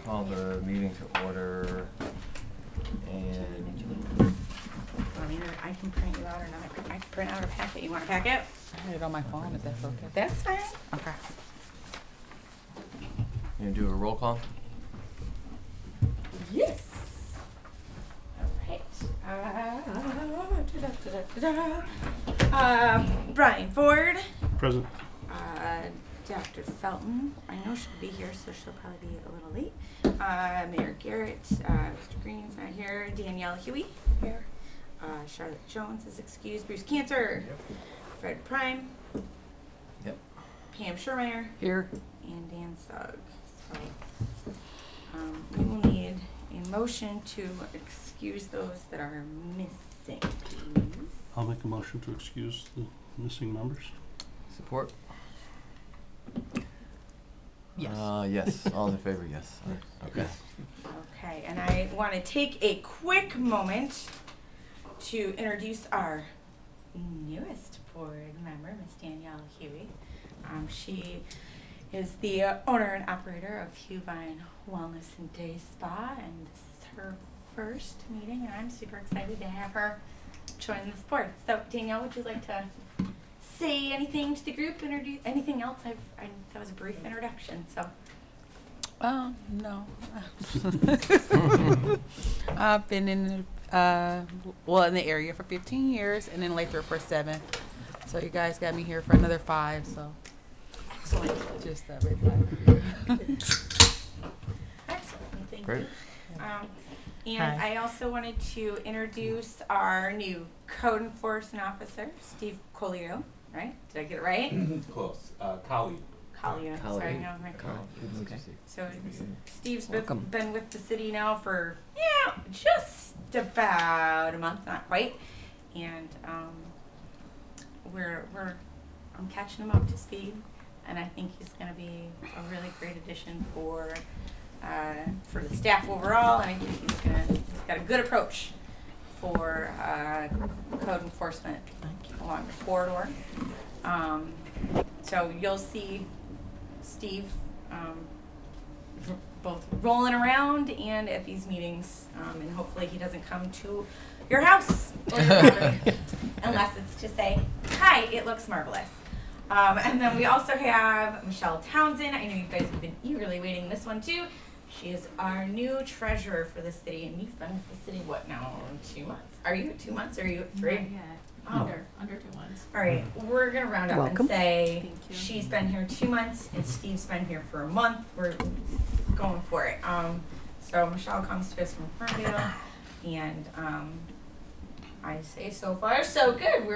call the meeting to order. And I mean, I can print you out or not. I can print out a packet. You want a packet? I had it on my phone, if that's okay. That's fine. Okay. you gonna do a roll call? Yes. All right. Brian Ford. Present. Dr. Felton. I know she'll be here, so she'll probably be a little late. Mayor Garrett. Mr. Green's not here. Danielle Huey here. Charlotte Jones is excused. Bruce Cantor. Yep. Fred Prime. Yep. Pam Schermeyer. Here. And Dan Sugg. So we will need a motion to excuse those that are missing, please. I'll make a motion to excuse the missing members. Support? Yes. Yes. All in favor, yes. Okay. Okay, and I want to take a quick moment to introduce our newest board member, Miss Danielle Huey. She is the owner and operator of Hewvine Wellness and Day Spa, and this is her first meeting, and I'm super excited to have her join this board. So, Danielle, would you like to say anything to the group? Introduce anything else? That was a brief introduction. So. No. I've been in in the area for 15 years, and in Lathrup for 7. So you guys got me here for another 5. So. Excellent. Just that right. Excellent. Thank Great. you. And Hi. I also wanted to introduce our new code enforcement officer, Steve Colio. Right? Did I get it right? Close. Collie. Colio. Sorry, no, right. Okay. So Steve's Welcome. been with the city now for just about a month, not quite, and I'm catching him up to speed, and I think he's going to be a really great addition for the staff overall, and I think he's got a good approach for code enforcement along the corridor. So you'll see Steve both rolling around and at these meetings, and hopefully he doesn't come to your house or your property unless it's to say, hi, it looks marvelous. And then we also have Michelle Townsend. I know you guys have been eagerly waiting this one too. She is our new treasurer for the city, and you've been with the city, what now, 2 months? Are you at 2 months or are you at 3? Not yet. Under 2 months. All right, we're gonna round up Welcome. and say Thank you. she's been here 2 months and Steve's been here for a month. We're going for it. So Michelle comes to us from Ferndale, and I say so far so good.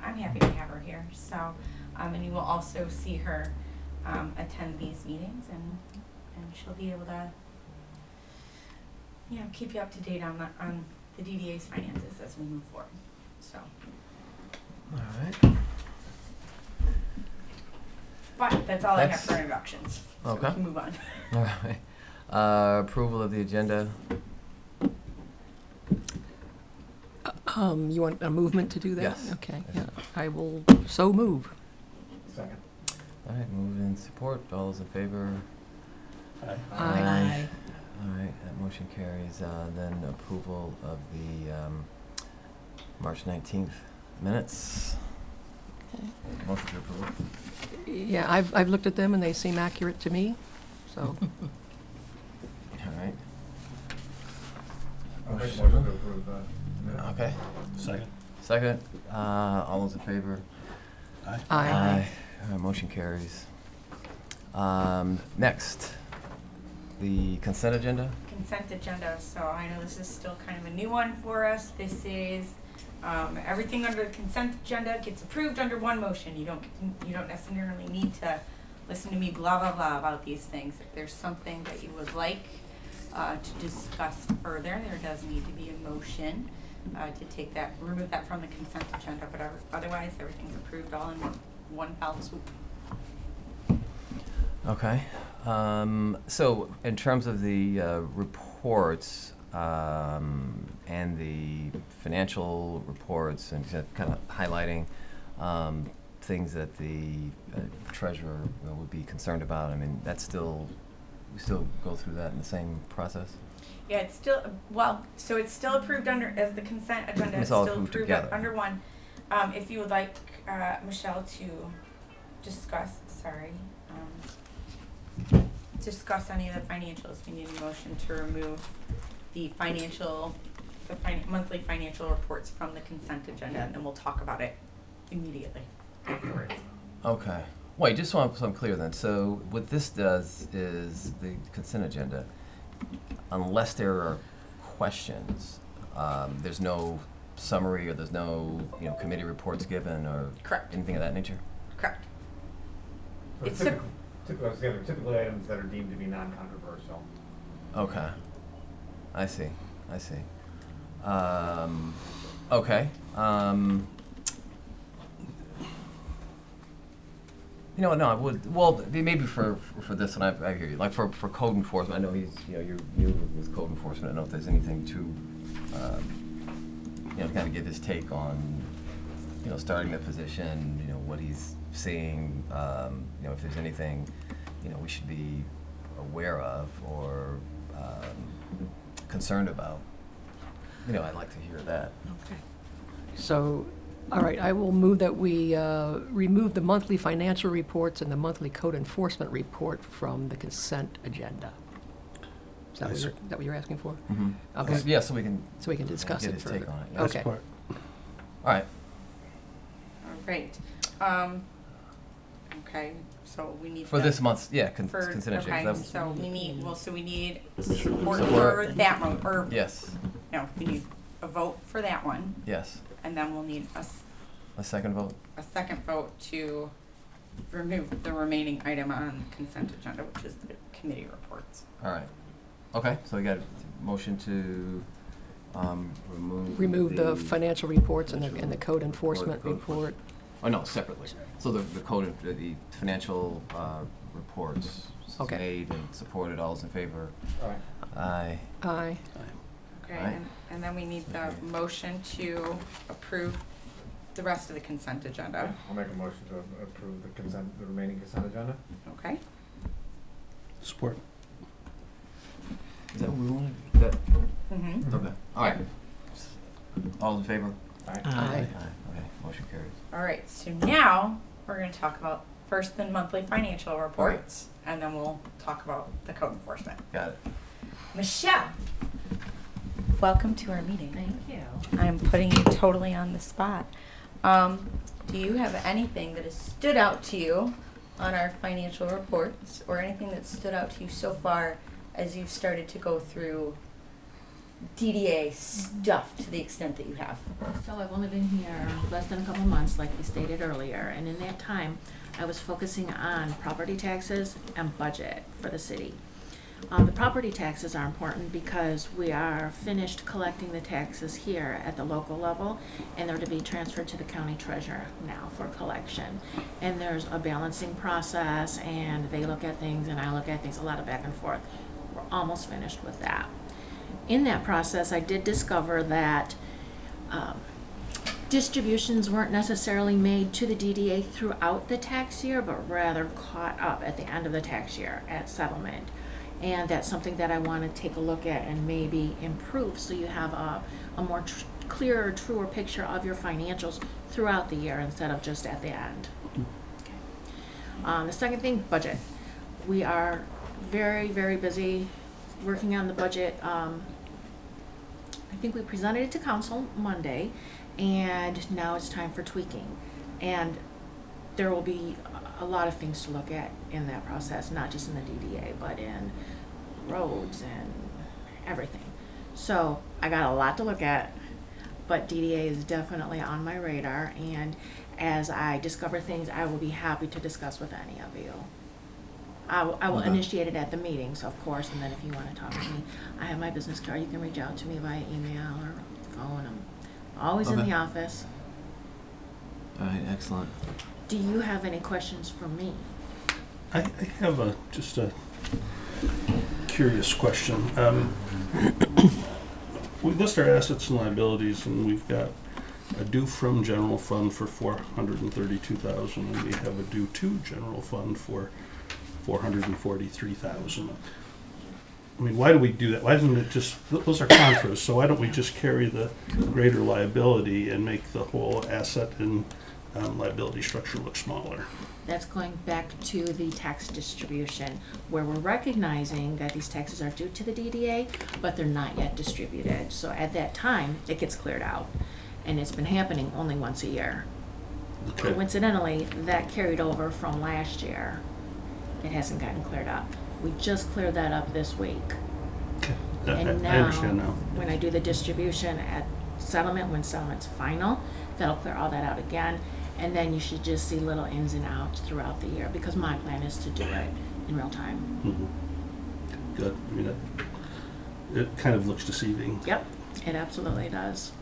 I'm happy to have her here. So, and you will also see her attend these meetings, and she'll be able to, keep you up to date on the DDA's finances as we move forward. So, All right. but that's all I have That's- for introductions. So Okay. we can move on. All right. Approval of the agenda. You want a movement to do that? Yes. Okay, Yes. yeah, I will so move. Second. All right, move in support. All those in favor? Aye. Aye. All right, that motion carries. Then approval of the March 19th minutes. Okay. Motion to approve. Yeah, I've looked at them and they seem accurate to me, so. All right. I'll make a motion to approve that. Okay. Second. Second. All those in favor? Aye. Aye. Motion carries. Next, the consent agenda. Consent agenda. So I know this is still kind of a new one for us. This is everything under the consent agenda gets approved under one motion. You don't necessarily need to listen to me blah blah blah about these things. If there's something that you would like to discuss further, there does need to be a motion to remove that from the consent agenda. But otherwise, everything's approved all in one foul swoop. Okay. So in terms of the reports and the financial reports and just kind of highlighing things that the treasurer would be concerned about, I mean, that's still, we still go through that in the same process? Yeah, it's still, well, so it's still approved under, as the consent agenda, It's it's all still approved approved together. under one. If you would like, Michelle to discuss, discuss any of the financials, we need a motion to remove the monthly financial reports from the consent agenda, and then we'll talk about it immediately afterwards. Okay. Wait, just so I'm clear then. So what this does is the consent agenda, unless there are questions, there's no summary or there's no, committee reports given or Correct. anything of that nature? Correct. So It's typically items that are deemed to be non-controversial. Okay. I see. Okay. No, I would, well, maybe for this one, I hear you. Like for code enforcement, I know he's, you're new with code enforcement. I don't know if there's anything to, kind of give his take on, starting the position, what he's seeing, if there's anything, we should be aware of or concerned about. I'd like to hear that. Okay. So, all right, I will move that we remove the monthly financial reports and the monthly code enforcement report from the consent agenda. Is that what you're asking for? Mm-hmm. Okay. Yeah, so we can So we can discuss get it his further. take on it. Yeah. Okay. Part. All right. All right. Okay, so we need For this month's, consent for, agenda. okay, That was- so we need support Support. for that one, or, Yes, no, we need a vote for that one, yes. and then we'll need A second vote? a second vote to remove the remaining item on the consent agenda, which is the committee reports. All right. Okay, so we got a motion to Remove the financial reports and the code enforcement code report. Oh, no, separately. So the code, the financial reports Okay. made and supported, all's in favor? All right. Aye. Aye. Okay, Right. and then we need the motion to approve the rest of the consent agenda, I'll make a motion to approve the remaining consent agenda. okay? Support. Is that what we wanted? That, Mm-hmm. okay, all right. All in favor? Aye. Aye. Okay, motion carries. All right, so now we're gonna talk about first the monthly financial reports, and then we'll talk about the code enforcement. Got it. Michelle, welcome to our meeting. Thank you. I'm putting you totally on the spot. Do you have anything that has stood out to you on our financial reports, or anything that stood out to you so far as you've started to go through DDA stuff to the extent that you have? So I've only been here less than a couple months, like we stated earlier, and in that time, I was focusing on property taxes and budget for the city. The property taxes are important because we are finished collecting the taxes here at the local level, and they're to be transferred to the county treasurer now for collection. And there's a balancing process, and they look at things and I look at things, a lot of back and forth. We're almost finished with that. In that process, I did discover that distributions weren't necessarily made to the DDA throughout the tax year, but rather caught up at the end of the tax year at settlement. And that's something that I want to take a look at and maybe improve, so you have a more clearer, truer picture of your financials throughout the year instead of just at the end. Okay. The second thing, budget. We are very, very busy working on the budget. I think we presented it to council Monday, and now it's time for tweaking. And there will be a lot of things to look at in that process, not just in the DDA, but in roads and everything. So I got a lot to look at, but DDA is definitely on my radar, and as I discover things, I will be happy to discuss with any of you. I will initiate it at the meetings, of course, and then if you want to talk to me, I have my business card. You can reach out to me via email or phone. I'm always in Okay. the office. All right, excellent. Do you have any questions for me? I have just a curious question. We list our assets and liabilities, and we've got a due from general fund for 432,000, and we have a due to general fund for 443,000. I mean, why do we do that? Why isn't it just, those are contras, so why don't we just carry the greater liability and make the whole asset and liability structure look smaller? That's going back to the tax distribution, where we're recognizing that these taxes are due to the DDA, but they're not yet distributed. So at that time, it gets cleared out. And it's been happening only once a year. Okay. Coincidentally, that carried over from last year. It hasn't gotten cleared up. We just cleared that up this week. Okay. And I understand now. when I do the distribution at settlement, when settlement's final, that'll clear all that out again. And then you should just see little ins and outs throughout the year, because my plan is to do it in real time. Mhm. Good. I mean, it kind of looks deceiving. Yep, it absolutely does.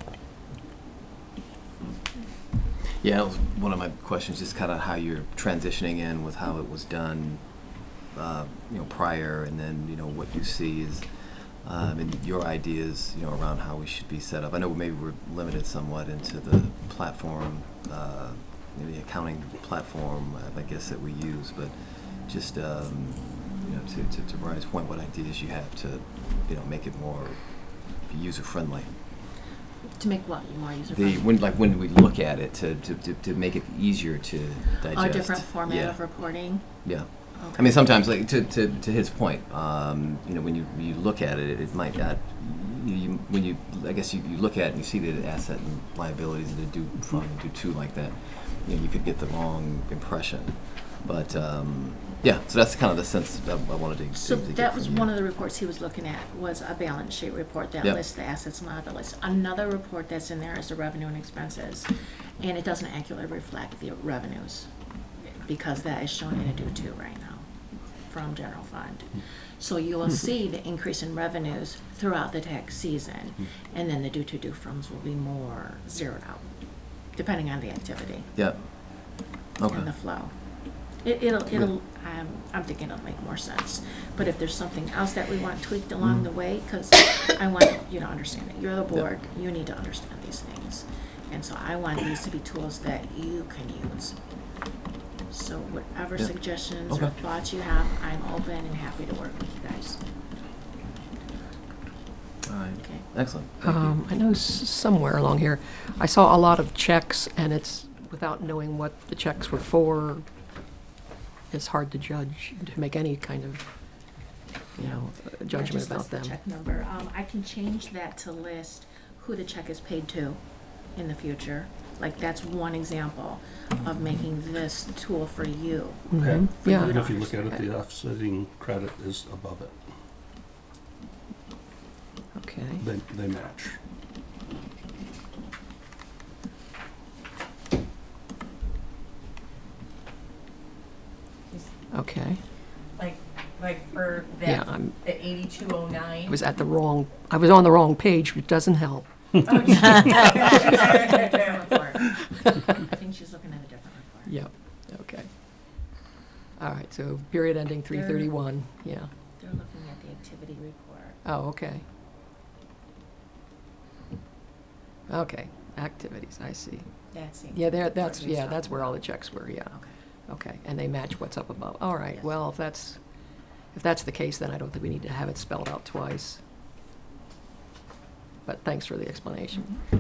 Yeah, that was one of my questions, just kind of how you're transitioning in with how it was done, prior, and then, what you see is, and your ideas, around how we should be set up. I know maybe we're limited somewhat into the platform, the accounting platform, I guess, that we use, but just, to Brian's point, what ideas you have to, make it more user-friendly. To make what more user-friendly? When we look at it, to make it easier to digest. A different format Yeah. of reporting? Yeah. Okay. I mean, sometimes, like, to his point, when you look at it, it might not, when you look at it and you see the asset and liabilities and the due from and due to like that, you could get the wrong impression. But, yeah, so that's kind of the sense that I wanted to So to get that from was you. one of the reports he was looking at, was a balance sheet report that Yep. lists the assets and liabilities. Another report that's in there is the revenue and expenses, and it doesn't accurately reflect the revenues, because that is shown in a due to right now from general fund. So you will see the increase in revenues throughout the tax season, and then the due to froms will be more zeroed out, depending on the activity Yeah. Okay. and the flow. I'm thinking it'll make more sense. But if there's something else that we want tweaked along the way, because I want you to understand it. You're the board, you need to understand these things. And so I want these to be tools that you can use. So whatever Yeah. suggestions or Okay. thoughts you have, I'm open and happy to work with you guys. All right. Okay. Excellent. Thank you. I know somewhere along here, I saw a lot of checks, and it's, without knowing what the checks were for, it's hard to judge, to make any kind of, judgment Just about list the them. check number. I can change that to list who the check is paid to in the future. Like, that's one example of making this tool for you. Mhm. For Yeah. you And to if you look at it, understand. the offsetting credit is above it. Okay. They match. Okay. Like for Yeah, the 8209. I was on the wrong page, which doesn't help. I think she's looking at a different report. Yep, okay. All right, so period ending 3/31, yeah. They're looking at the activity report. Oh, okay. Okay, activities, I see. That's the Yeah, report that's he's talking where all the about. checks were, yeah. Okay. Okay, and they match what's up above. All right, Yes. well, if that's the case, then I don't think we need to have it spelled out twice. But thanks for the explanation. We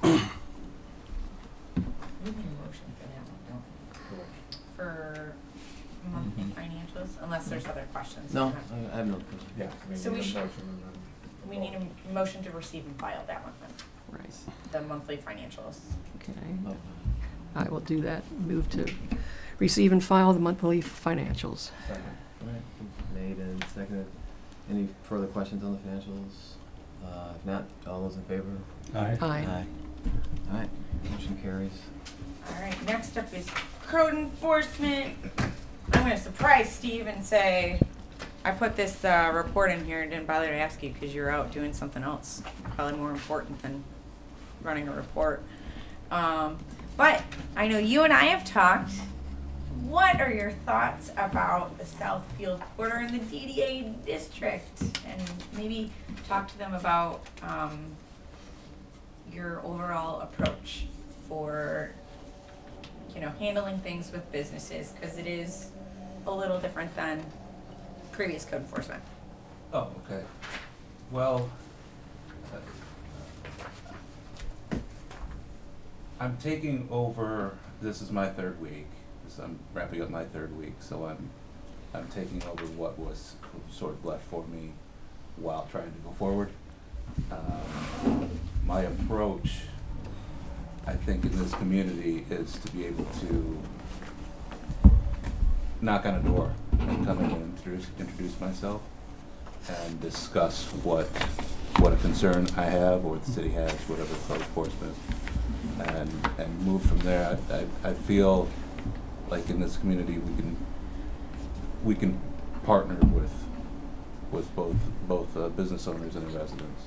need a motion for that one, don't we? For monthly financials, unless there's other questions. No, I have no question. Yeah. maybe So we a should- motion and then We need a motion to receive and file that one, then, Right, the monthly financials. okay. Oh. I will do that. Move to receive and file the monthly financials. second. All right. Made and seconded. Any further questions on the financials? If not, all those in favor? Aye. Aye. All right, motion carries. All right, next up is code enforcement. I'm gonna surprise Steve and say, I put this report in here and didn't bother to ask you because you're out doing something else, probably more important than running a report. But I know you and I have talked. What are your thoughts about the Southfield quarter in the DDA district? And maybe talk to them about your overall approach for, you know, handling things with businesses, because it is a little different than previous code enforcement. Oh, okay. Well, I'm taking over, this is my third week. I'm wrapping up my third week, so I'm taking over what was sort of left for me while trying to go forward. My approach, I think, in this community is to be able to knock on a door and come in and introduce myself and discuss what a concern I have or the city has, whatever code enforcement, and move from there. I feel like in this community we can partner with both business owners and the residents.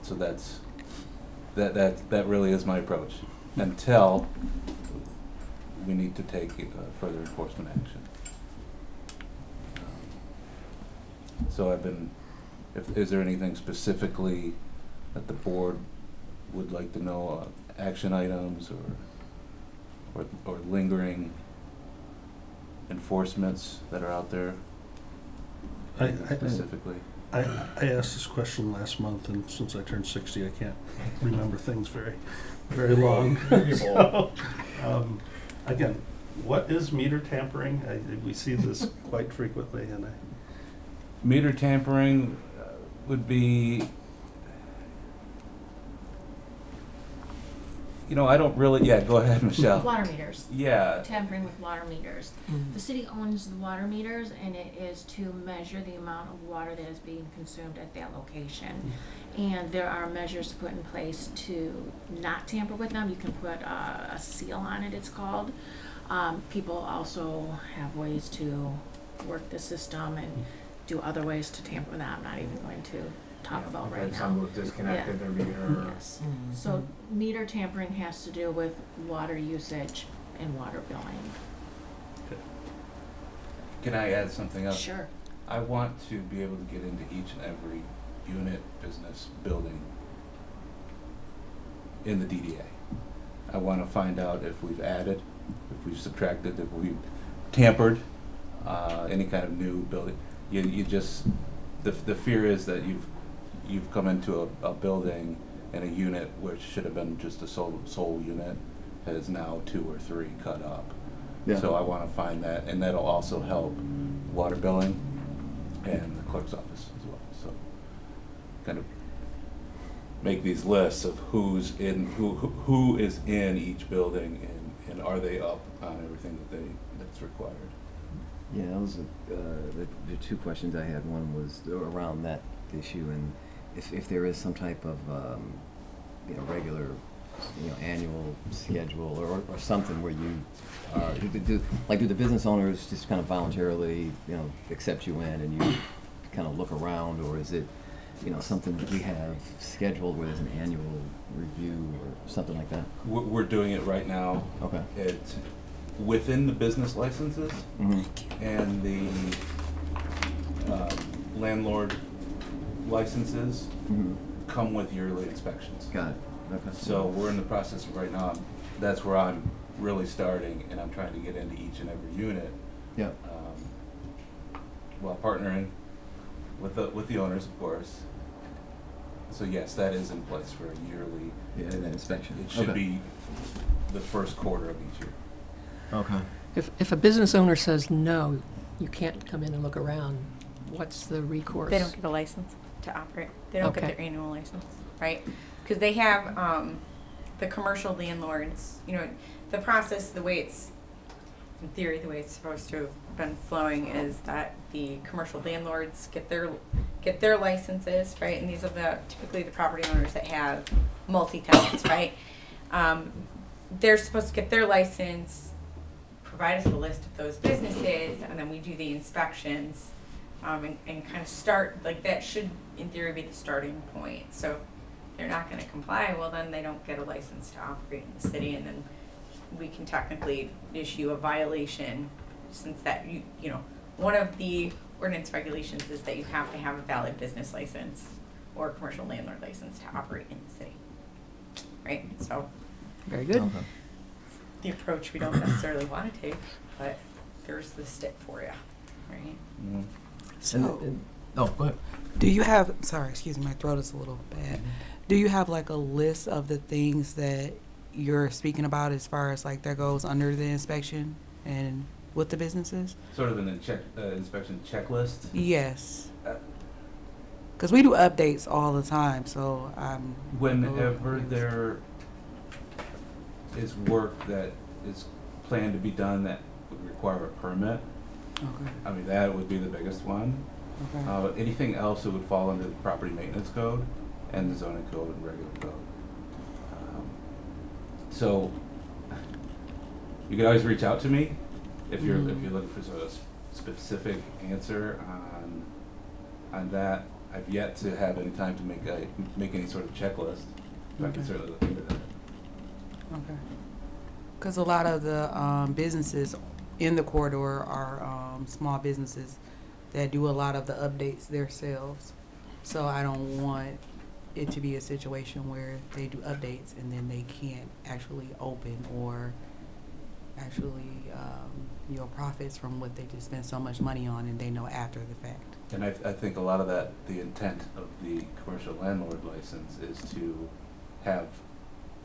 So that really is my approach until we need to take further enforcement action. So is there anything specifically that the board would like to know, action items or lingering enforcements that are out there specifically? I asked this question last month, and since I turned 60, I can't remember things very long. So, again, what is meter tampering? We see this quite frequently, and Meter tampering would be, I don't really, yeah, go ahead, Michelle. Water meters. Yeah. Tampering with water meters. The city owns the water meters, and it is to measure the amount of water that is being consumed at that location. And there are measures put in place to not tamper with them. You can put a seal on it, it's called. People also have ways to work the system and do other ways to tamper with that. I'm not even going to talk about right now. Some will disconnected their meter. Yes. So meter tampering has to do with water usage and water billing. Can I add something else? Sure. I want to be able to get into each and every unit, business, building in the DDA. I want to find out if we've added, if we've subtracted, if we've tampered, any kind of new building. You just, the fear is that you've come into a building and a unit which should have been just a sole unit is now 2 or 3 cut up. Yeah. So I want to find that, and that'll also help water billing and the clerk's office as well. So kind of make these lists of who is in each building, and are they up on everything that's required. Yeah, that was the 2 questions I had. One was around that issue, and if there is some type of regular, annual schedule or something where you do the business owners just kind of voluntarily accept you in and you kind of look around, or is it something that we have scheduled where there's an annual review or something like that? We're doing it right now. Okay. It's within the business licenses and the landlord licenses come with yearly inspections. Got it. Okay. So we're in the process of right now. That's where I'm really starting, and I'm trying to get into each and every unit. Yeah. While partnering with the owners, of course. So yes, that is in place for a yearly inspection. It should be the first quarter of each year. Okay. If a business owner says no, you can't come in and look around, what's the recourse? They don't get a license to operate. They don't get Okay. their annual license, right? Because they have the commercial landlords. The process, the way it's in theory, the way it's supposed to have been flowing is that the commercial landlords get their licenses, right? And these are typically the property owners that have multi-tenants, right? They're supposed to get their license, provide us a list of those businesses, and then we do the inspections, and kind of start, like that should, in theory, be the starting point. So if they're not going to comply, well, then they don't get a license to operate in the city, and then we can technically issue a violation, since that, one of the ordinance regulations is that you have to have a valid business license or a commercial landlord license to operate in the city. right? So Very good. Okay. the approach we don't necessarily want to take, but there's the stick for you, right? Mhm. So, Oh, go ahead. do you have, sorry, excuse me, my throat is a little bad. Do you have like a list of the things that you're speaking about as far as like that goes under the inspection and with the businesses? Sort of an inspection checklist. Yes. Uh, Because we do updates all the time, so I'm. Whenever there is work that is planned to be done that would require a permit, Okay. I mean, that would be the biggest one. Okay. But anything else that would fall under the property maintenance code and the zoning code and regular code. So you can always reach out to me if you're looking for sort of specific answer on that. I've yet to have any time to make any sort of checklist, but I can Okay. certainly look into that. Okay. Because a lot of the businesses in the corridor are small businesses that do a lot of the updates themselves. So I don't want it to be a situation where they do updates and then they can't actually open or actually profits from what they just spent so much money on, and they know after the fact. And I think a lot of that, the intent of the commercial landlord license is to have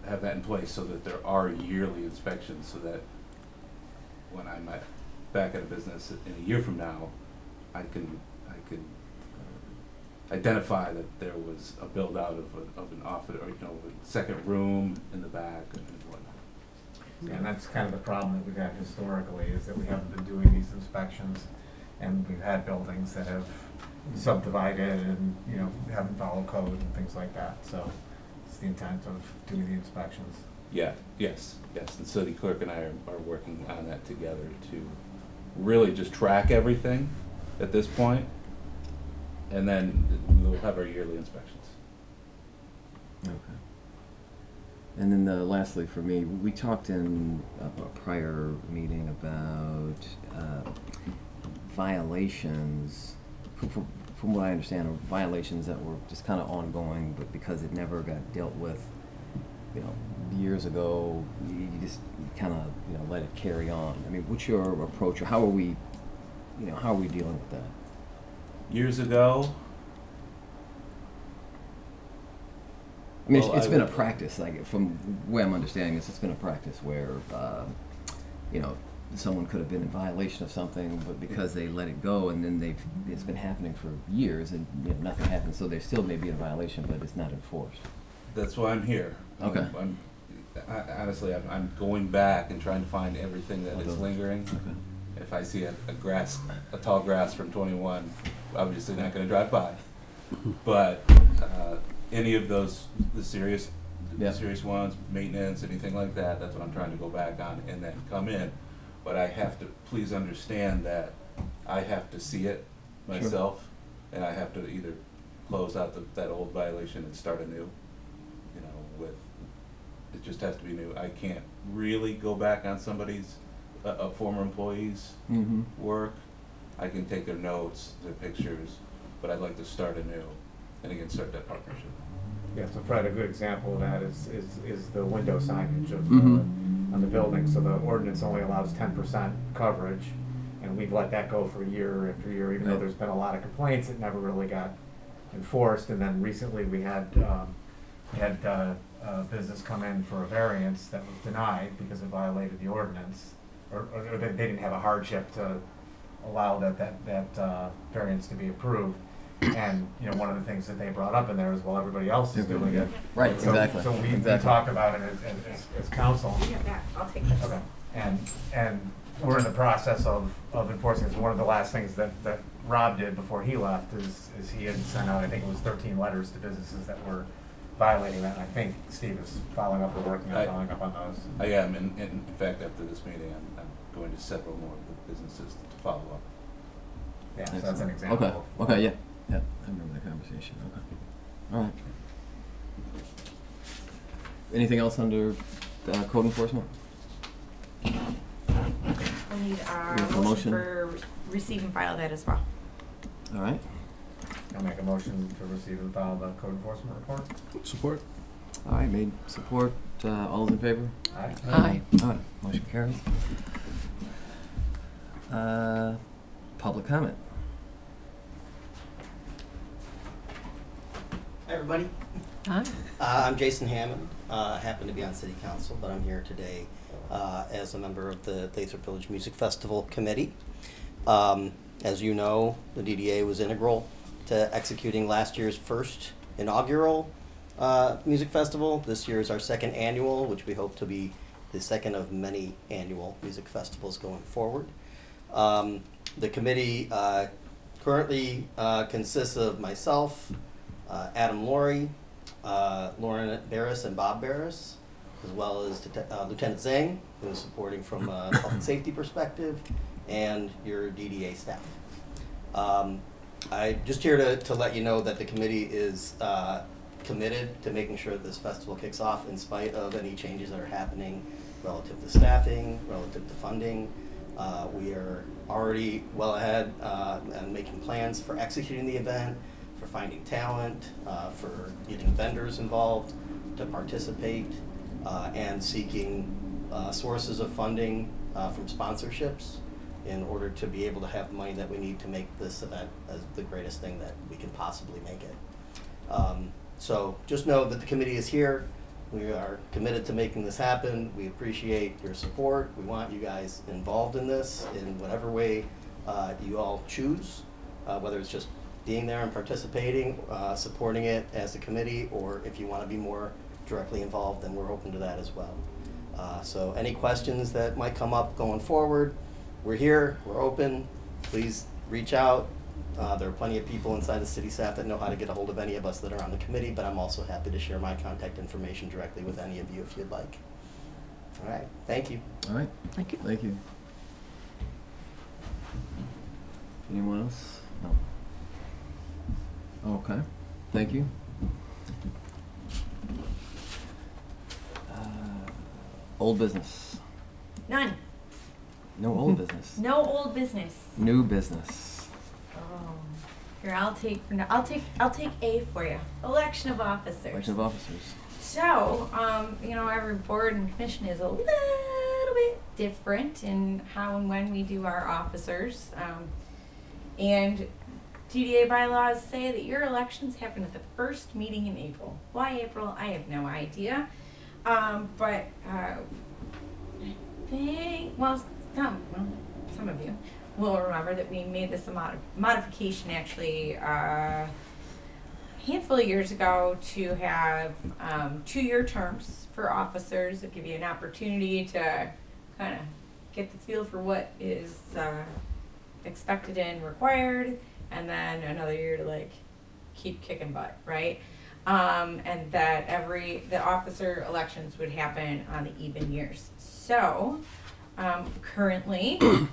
that in place so that there are yearly inspections, so that when I'm back at a business in a year from now, I can identify that there was a build out of an office, or a second room in the back and whatnot. And that's kind of the problem that we've had historically, is that we haven't been doing these inspections, and we've had buildings that have subdivided and, haven't followed code and things like that. So it's the intent of doing the inspections. Yes. The city clerk and I are working on that together to really just track everything at this point, and then we'll have our yearly inspections. Okay. And then lastly for me, we talked in a prior meeting about violations, from what I understand, are violations that were just kind of ongoing, but because it never got dealt with, years ago, you just kind of, let it carry on. I mean, what's your approach, or how are we dealing with that? Years ago, I mean, Well, it's I been a would- practice, like, from where I'm understanding this, it's been a practice where, someone could have been in violation of something, but because they let it go, and then it's been happening for years, and nothing happens, so they still may be in violation, but it's not enforced. that's why I'm here. Okay. Honestly, I'm going back and trying to find everything that is lingering. Okay. If I see a tall grass from 21, obviously not going to drive by. But any of those, the serious ones, maintenance, anything like that, that's what I'm trying to go back on and then come in. But I have to, please understand that I have to see it myself, and I have to either close out that old violation and start anew. It just has to be new. I can't really go back on somebody's, a former employee's Mm-hmm. work. I can take their notes, their pictures, but I'd like to start anew, and again, start that partnership. Yeah, so Fred, a good example of that is the window signage of Mhm. on the building. So the ordinance only allows 10% coverage, and we've let that go for year after year, even though Right. there's been a lot of complaints. It never really got enforced. And then recently we had a business come in for a variance that was denied because it violated the ordinance, or they didn't have a hardship to allow that variance to be approved. And, one of the things that they brought up in there is, well, everybody else is doing it. Right, So- exactly. So we Exactly. talked about it as council. You got that, I'll take this. Okay, and we're in the process of enforcing this. One of the last things that Rob did before he left is he had sent out, I think it was 13 letters to businesses that were violating that. And I think Steve is following up or working on following up on those. I am, and in fact, after this meeting, I'm going to several more businesses to follow up. Yeah, so that's an example. Okay, yeah, I remember that conversation, okay. All right. Anything else under code enforcement? We'll need a Make a motion motion. for receive and file that as well. All right. I'll make a motion to receive and file the code enforcement report. Support? All right, made support. All those in favor? Aye. All right, motion carries. Public comment. Hi, everybody. Aye. I'm Jason Hammond. I happen to be on City Council, but I'm here today as a member of the Lathrup Village Music Festival Committee. As you know, the DDA was integral to executing last year's first inaugural music festival. This year is our second annual, which we hope to be the second of many annual music festivals going forward. The committee currently consists of myself, Adam Laurie, Lauren Barris and Bob Barris, as well as Lieutenant Zhang, who is supporting from a public safety perspective, and your DDA staff. I'm just here to let you know that the committee is committed to making sure that this festival kicks off in spite of any changes that are happening relative to staffing, relative to funding. We are already well ahead and making plans for executing the event, for finding talent, for getting vendors involved to participate, and seeking sources of funding from sponsorships in order to be able to have the money that we need to make this event as the greatest thing that we can possibly make it. So just know that the committee is here. We are committed to making this happen. We appreciate your support. We want you guys involved in this in whatever way you all choose, whether it's just being there and participating, supporting it as a committee, or if you want to be more directly involved, then we're open to that as well. So any questions that might come up going forward, we're here, we're open. Please reach out. There are plenty of people inside the city staff that know how to get a hold of any of us that are on the committee, but I'm also happy to share my contact information directly with any of you if you'd like. All right, thank you. All right, Thank you. thank you. Anyone else? No. Okay, thank you. Old business. None. No old business. No old business. New business. Oh. Here, I'll take A for you. Election of officers. Election of officers. So, every board and commission is a little bit different in how and when we do our officers. And DDA bylaws say that your elections happen at the first meeting in April. Why April? I have no idea. But I think, some of you will remember that we made this a modification actually a handful of years ago to have 2-year terms for officers that give you an opportunity to kind of get the feel for what is expected and required, and then another year to keep kicking butt, right? And that the officer elections would happen on the even years. So, currently, Mr.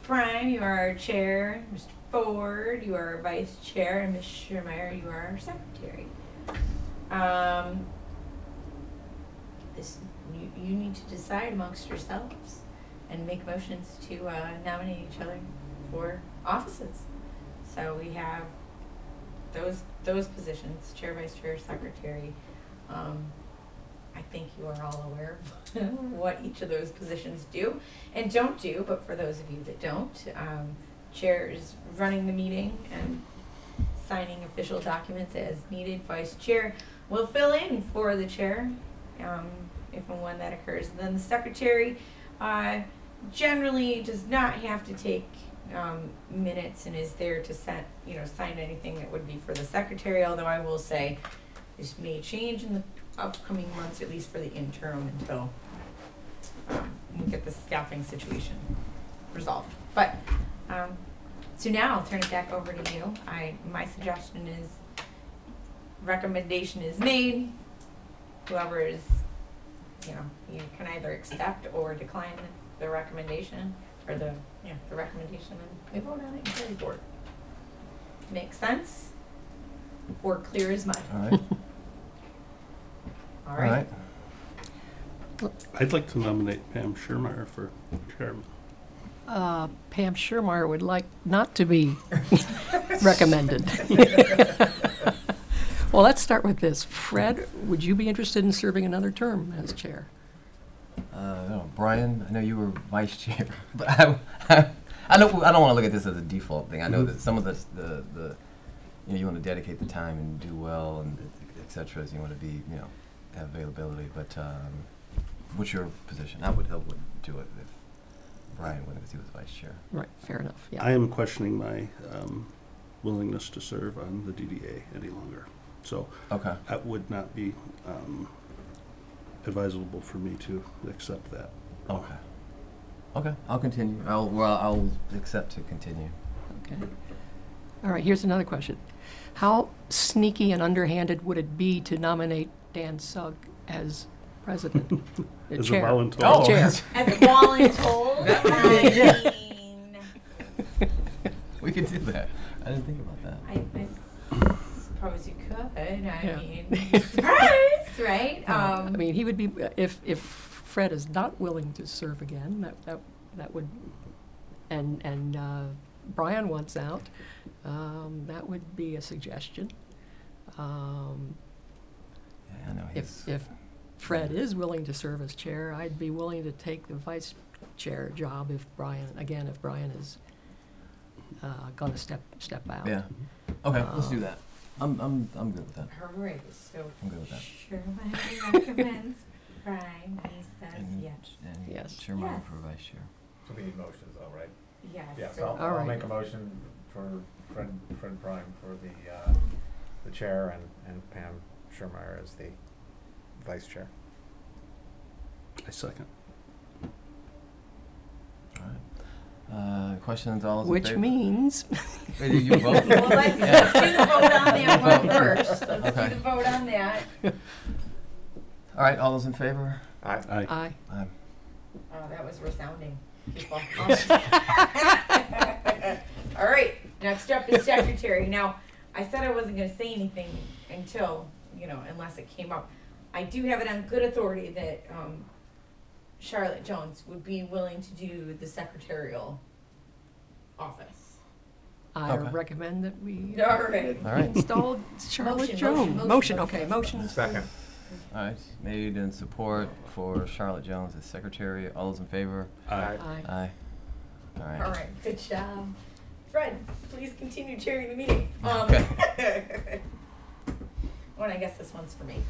Prime, you are our chair. Mr. Ford, you are our vice chair. And Ms. Schirmeyer, you are our secretary. You need to decide amongst yourselves and make motions to nominate each other for offices. So we have those positions, chair, vice chair, secretary. I think you are all aware of what each of those positions do and don't do, but for those of you that don't, chair is running the meeting and signing official documents as needed. Vice chair will fill in for the chair if and when that occurs. And then the secretary generally does not have to take minutes and is there to sign anything that would be for the secretary, although I will say this may change in the upcoming months, at least for the interim, until we get the staffing situation resolved. But so now I'll turn it back over to you. My suggestion is recommendation is made. Whoever is, you can either accept or decline the recommendation, or the recommendation, and we vote on it and carry forward. Makes sense? Or clear as mud. All right. All right. I'd like to nominate Pam Schirmeyer for chairman. Pam Schirmeyer would like not to be recommended. Well, let's start with this. Fred, would you be interested in serving another term as chair? No, Brian, I know you were vice chair, but I don't want to look at this as a default thing. I know that some of the you want to dedicate the time and do well and et cetera, as you want to be, have availability. But what's your position? I would help do it if Brian went, because he was vice chair. Right, fair enough, yeah. I am questioning my willingness to serve on the DDA any longer. So Okay. that would not be advisable for me to accept that. Okay. Okay, I'll continue. I'll accept to continue. Okay. All right, here's another question. How sneaky and underhanded would it be to nominate Dan Sugg as president? The As a chair. volunteer. Oh. Chair. As a voluntold, I mean, We could do that. I didn't think about that. I suppose you could. I Yeah. mean, surprise, right? I mean, he would be, if Fred is not willing to serve again, that would, and Brian wants out, that would be a suggestion. Yeah, I know If Fred is willing to serve as chair, I'd be willing to take the vice chair job if Brian is gonna step out. Yeah. Okay, let's do that. I'm good with that. All right, so I'm good with that. Sherman recommends Brian. He says And, yes. and Yes. Chairman Yes. for vice chair. So we need motions though, right? Yes. Yeah, so so All I'll right. make a motion for Fred Prime for the chair and Pam Schermeyer as the vice chair. I second. All right. Questions? All those in Which favor? means, Wait, did you vote? Well, let's do the vote on that one first. Let's Okay. do the vote on that. All right, all those in favor? Aye. Aye. aye. Aye. Oh, that was resounding, people. All right, next up is secretary. Now, I said I wasn't gonna say anything until, unless it came up. I do have it on good authority that, Charlotte Jones would be willing to do the secretarial office. I Okay. recommend that we All right. All right. install Charlotte Motion, Jones. motion, Okay, motion. Second. All right, made in support for Charlotte Jones as secretary. All those in favor? Aye. Aye. Aye. All right. All right, good job. Fred, please continue chairing the meeting. Okay. Well, I guess this one's for me.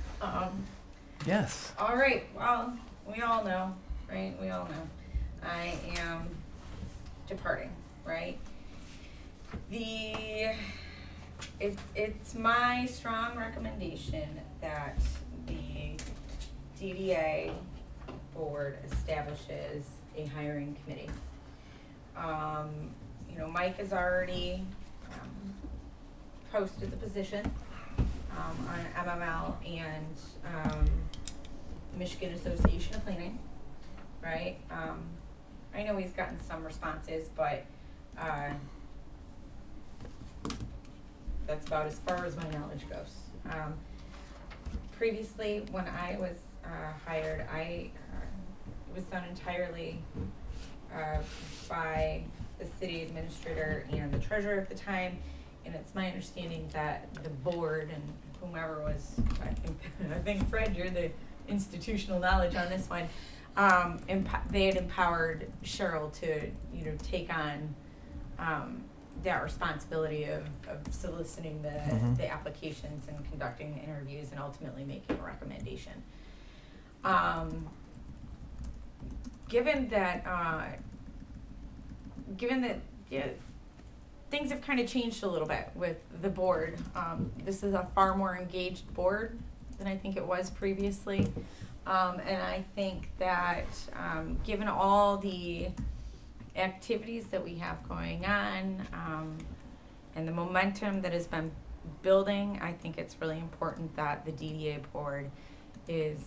Yes. All right, well, we all know, right? We all know. I am departing, right? It's my strong recommendation that the DDA board establishes a hiring committee. Mike has already posted the position on MML and Michigan Association of Planning, right? I know he's gotten some responses, but that's about as far as my knowledge goes. Previously, when I was hired, it was done entirely by the city administrator and the treasurer at the time, and it's my understanding that the board and whomever was, I think Fred, you're the institutional knowledge on this one. They had empowered Cheryl to, take on that responsibility of soliciting the applications and conducting the interviews and ultimately making a recommendation. Given that things have kind of changed a little bit with the board. This is a far more engaged board than I think it was previously. And I think that given all the activities that we have going on and the momentum that has been building, I think it's really important that the DDA board is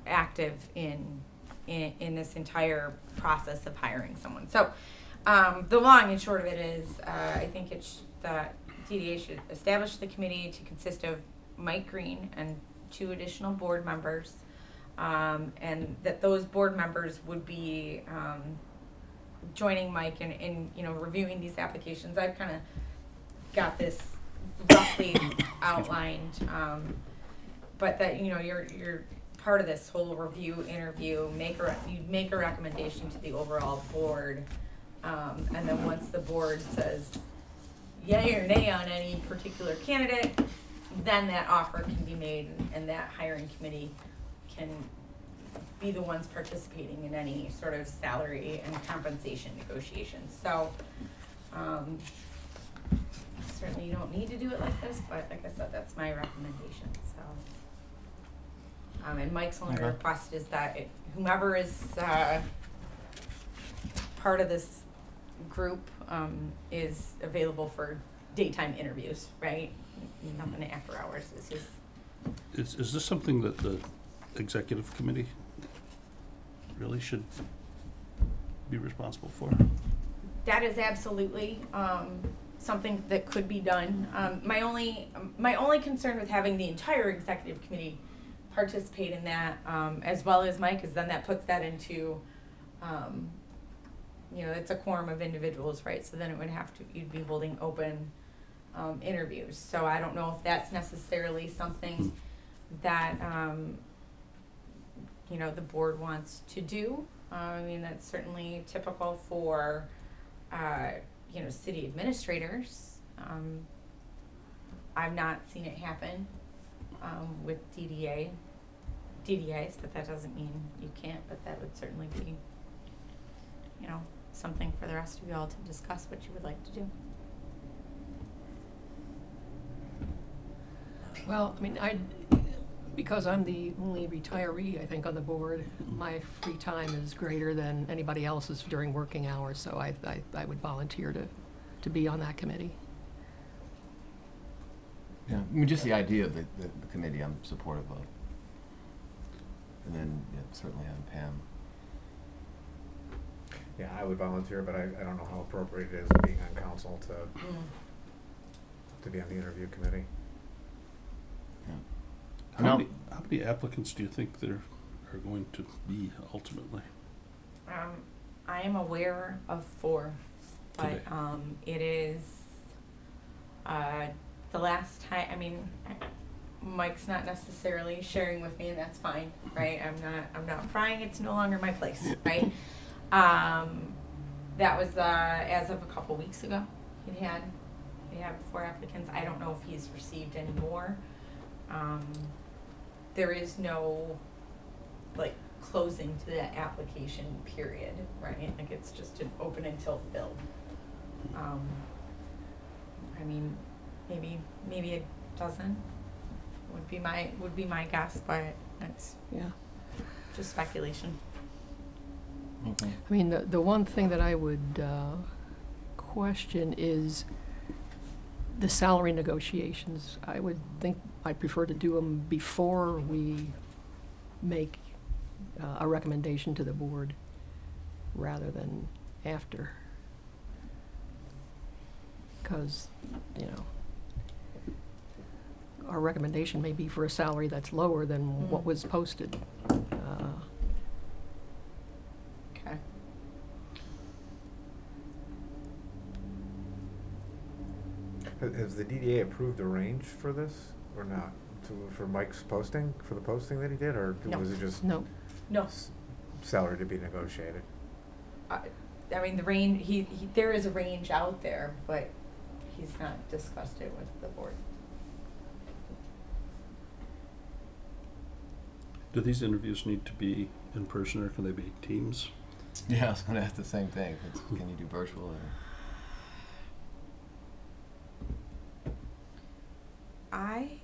active in this entire process of hiring someone. So the long and short of it is I think that DDA should establish the committee to consist of Mike Green and 2 additional board members, and that those board members would be joining Mike in reviewing these applications. I've kind of got this roughly outlined, but that, you know, you're part of this whole review, interview, you make a recommendation to the overall board, and then once the board says yay or nay on any particular candidate, then that offer can be made, and that hiring committee can be the ones participating in any sort of salary and compensation negotiations. So, certainly you don't need to do it like this, but like I said, that's my recommendation, so. And Mike's only Okay. request is that whomever is, part of this group, is available for daytime interviews, right? Nothing after hours, it's just. Is this something that the executive committee really should be responsible for? That is absolutely something that could be done. My only concern with having the entire executive committee participate in that, as well as Mike, is then that puts that into, you know, it's a quorum of individuals, right? So then it would have to, you'd be holding open interviews. So I don't know if that's necessarily something that, you know, the board wants to do. I mean, that's certainly typical for, you know, city administrators. I've not seen it happen with DDAs, but that doesn't mean you can't, but that would certainly be, you know, something for the rest of you all to discuss what you would like to do. Well, I mean, because I'm the only retiree, I think, on the board, my free time is greater than anybody else's during working hours, so I would volunteer to be on that committee. Yeah, I mean, just the idea of the committee, I'm supportive of. And then, yeah, certainly having Pam. Yeah, I would volunteer, but I don't know how appropriate it is being on council to be on the interview committee. Yeah. How many applicants do you think there are going to be ultimately? I am aware of 4, but Today. it is the last time. I mean, Mike's not necessarily sharing with me, and that's fine, right? I'm not prying. It's no longer my place, right? That was as of a couple weeks ago. He had 4 applicants. I don't know if he's received any more. There is no like closing to that application period, right? Like it's just an open until filled. I mean, maybe a dozen would be my guess, but it's just speculation. Okay. I mean, the one thing that I would question is the salary negotiations. I would think I'd prefer to do them before we make a recommendation to the board rather than after. Because, you know, our recommendation may be for a salary that's lower than what was posted. Okay. Has the DDA approved a range for this or not? For Mike's posting, for the posting that he did, or No. was it just No. No. salary to be negotiated? I mean, the range, there is a range out there, but he's not discussed it with the board. Do these interviews need to be in person or can they be teams? Yeah, I was going to ask the same thing. Can you do virtual? Or? I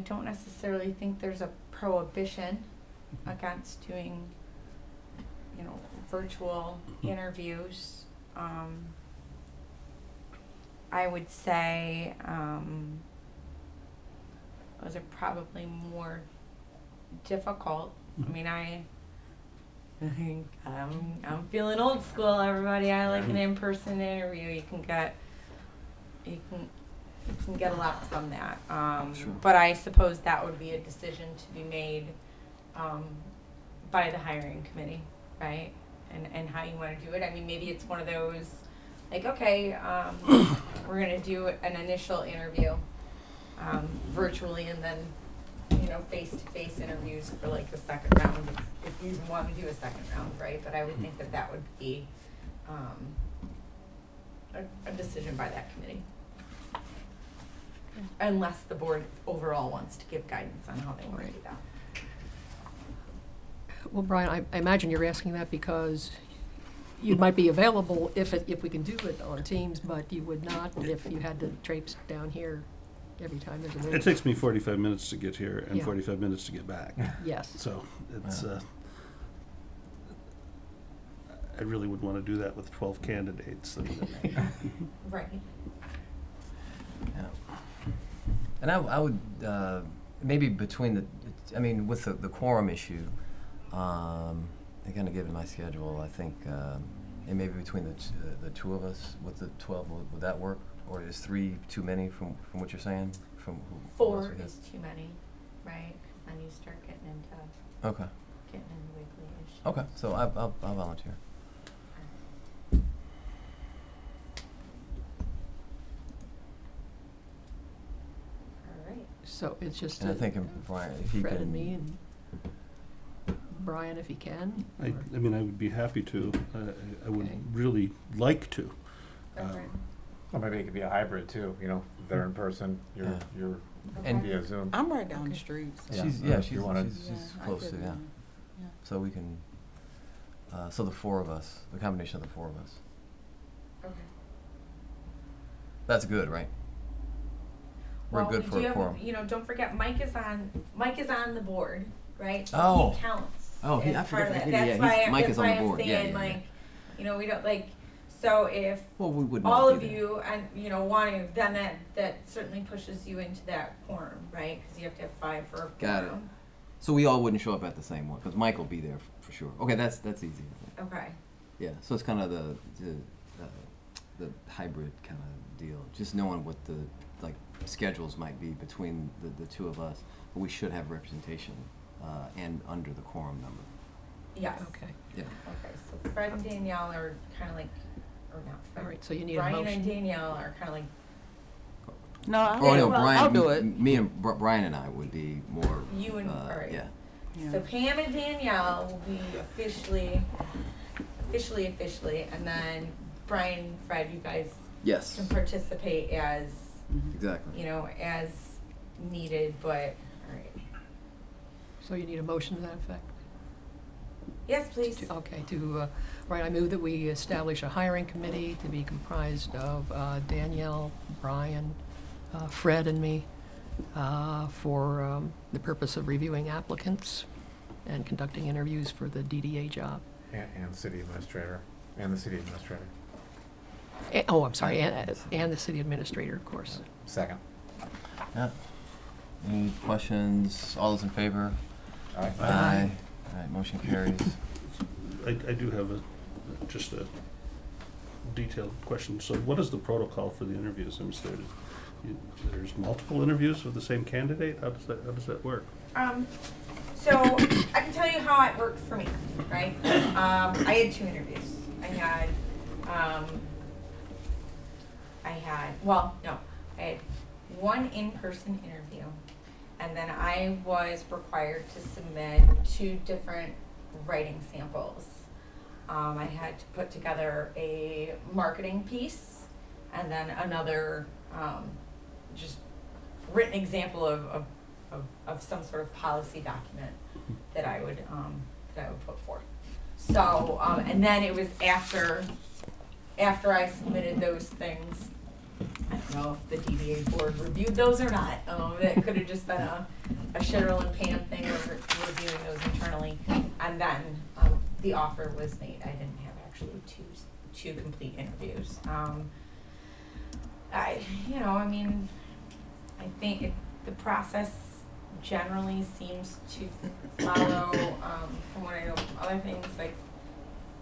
don't necessarily think there's a prohibition against doing, you know, virtual interviews. I would say those are probably more difficult. I mean, I'm feeling old school, everybody. I like an in-person interview. You can get a lot from that. Sure. But I suppose that would be a decision to be made by the hiring committee, right? And how you want to do it. I mean, maybe it's one of those, like, okay, we're gonna do an initial interview, virtually, and then, you know, face-to-face interviews for like the second round, if you even wanna do a second round, right? But I would think that that would be, a decision by that committee. Unless the board overall wants to give guidance on how they wanna do Right. that. Well, Brian, I imagine you're asking that because you might be available if we can do it on Teams, but you would not if you had to traipse down here every time there's a meeting. It takes me 45 minutes to get here and Yeah. 45 minutes to get back. Yes. So it's, I really would want to do that with 12 candidates. Right. Yeah. And I would, maybe between I mean, with the quorum issue, I kind of given my schedule, I think, and maybe between the two of us, with the 12, would that work? Or is 3 too many from what you're saying? From who else 4 we have? is too many, right? 'Cause then you start getting into Okay, weekly issues. okay, so I'll volunteer. All right. So it's just And I think, Brian, if he Fred can. and me and Brian, if he can. I or- mean, I would be happy to. I would Okay. really like to. Okay. Well, maybe it could be a hybrid too, you know, they're in person, Yeah. you're And- via Zoom. I'm right down the Okay. street. So. She's, Yeah, yeah, if she's, you wanna- she's I close to, could, yeah. yeah. So we can, so the 4 of us, the combination of the 4 of us. Okay. That's good, right? We're Well, good we for do a have, quorum. you know, don't forget, Mike is on the board, right? So Oh. he counts Oh, he- as I part forgot of that. that. Yeah, That's he's- why, Mike that's is on why the I'm board. Yeah, saying, yeah, yeah. like, you know, we don't, like, so if Well, we would all not of be there. you, and, you know, want to, then that certainly pushes you into that quorum, right? Because you have to have 5 for a Got it. quorum. So we all wouldn't show up at the same one, because Mike will be there for sure. Okay, that's easy. I think. Okay. Yeah, so it's kind of the hybrid kind of deal. Just knowing what the like schedules might be between the two of us, but we should have representation and under the quorum number. Yes. Okay. Yeah. Okay, so Fred and Danielle are kind of like, or not Fred. All right, so you need a Brian motion. and Danielle are kind of like, No, I Oh no, well, Brian. I'll do it. Me and Brian and I would be more. You and- all right. Yeah. Yeah. so Pam and Danielle will be officially, and then Brian and Fred, you guys Yes. can participate as, Exactly. you know, as needed, but, all right. So you need a motion to that effect? Yes, please. Okay, right, I move that we establish a hiring committee to be comprised of Danielle, Brian, Fred, and me for the purpose of reviewing applicants and conducting interviews for the DDA job. And city administrator, and the city administrator. Oh, I'm sorry, and the city administrator, of course. Second. Yeah. Any questions? All those in favor? Aye. Aye. All right, motion carries. I do have just a detailed question. So what is the protocol for the interviews? There's multiple interviews with the same candidate? How does that work? So I can tell you how it worked for me, right? I had 2 interviews. I had one in-person interview, and then I was required to submit 2 different writing samples. I had to put together a marketing piece and then another just written example of some sort of policy document that I would put forth. So and then it was after I submitted those things. I don't know if the DDA board reviewed those or not. That could have just been a Cheryl and Pam thing of reviewing those internally, and then the offer was made. I didn't have actually two complete interviews. I think the process generally seems to follow, from what I know from other things, like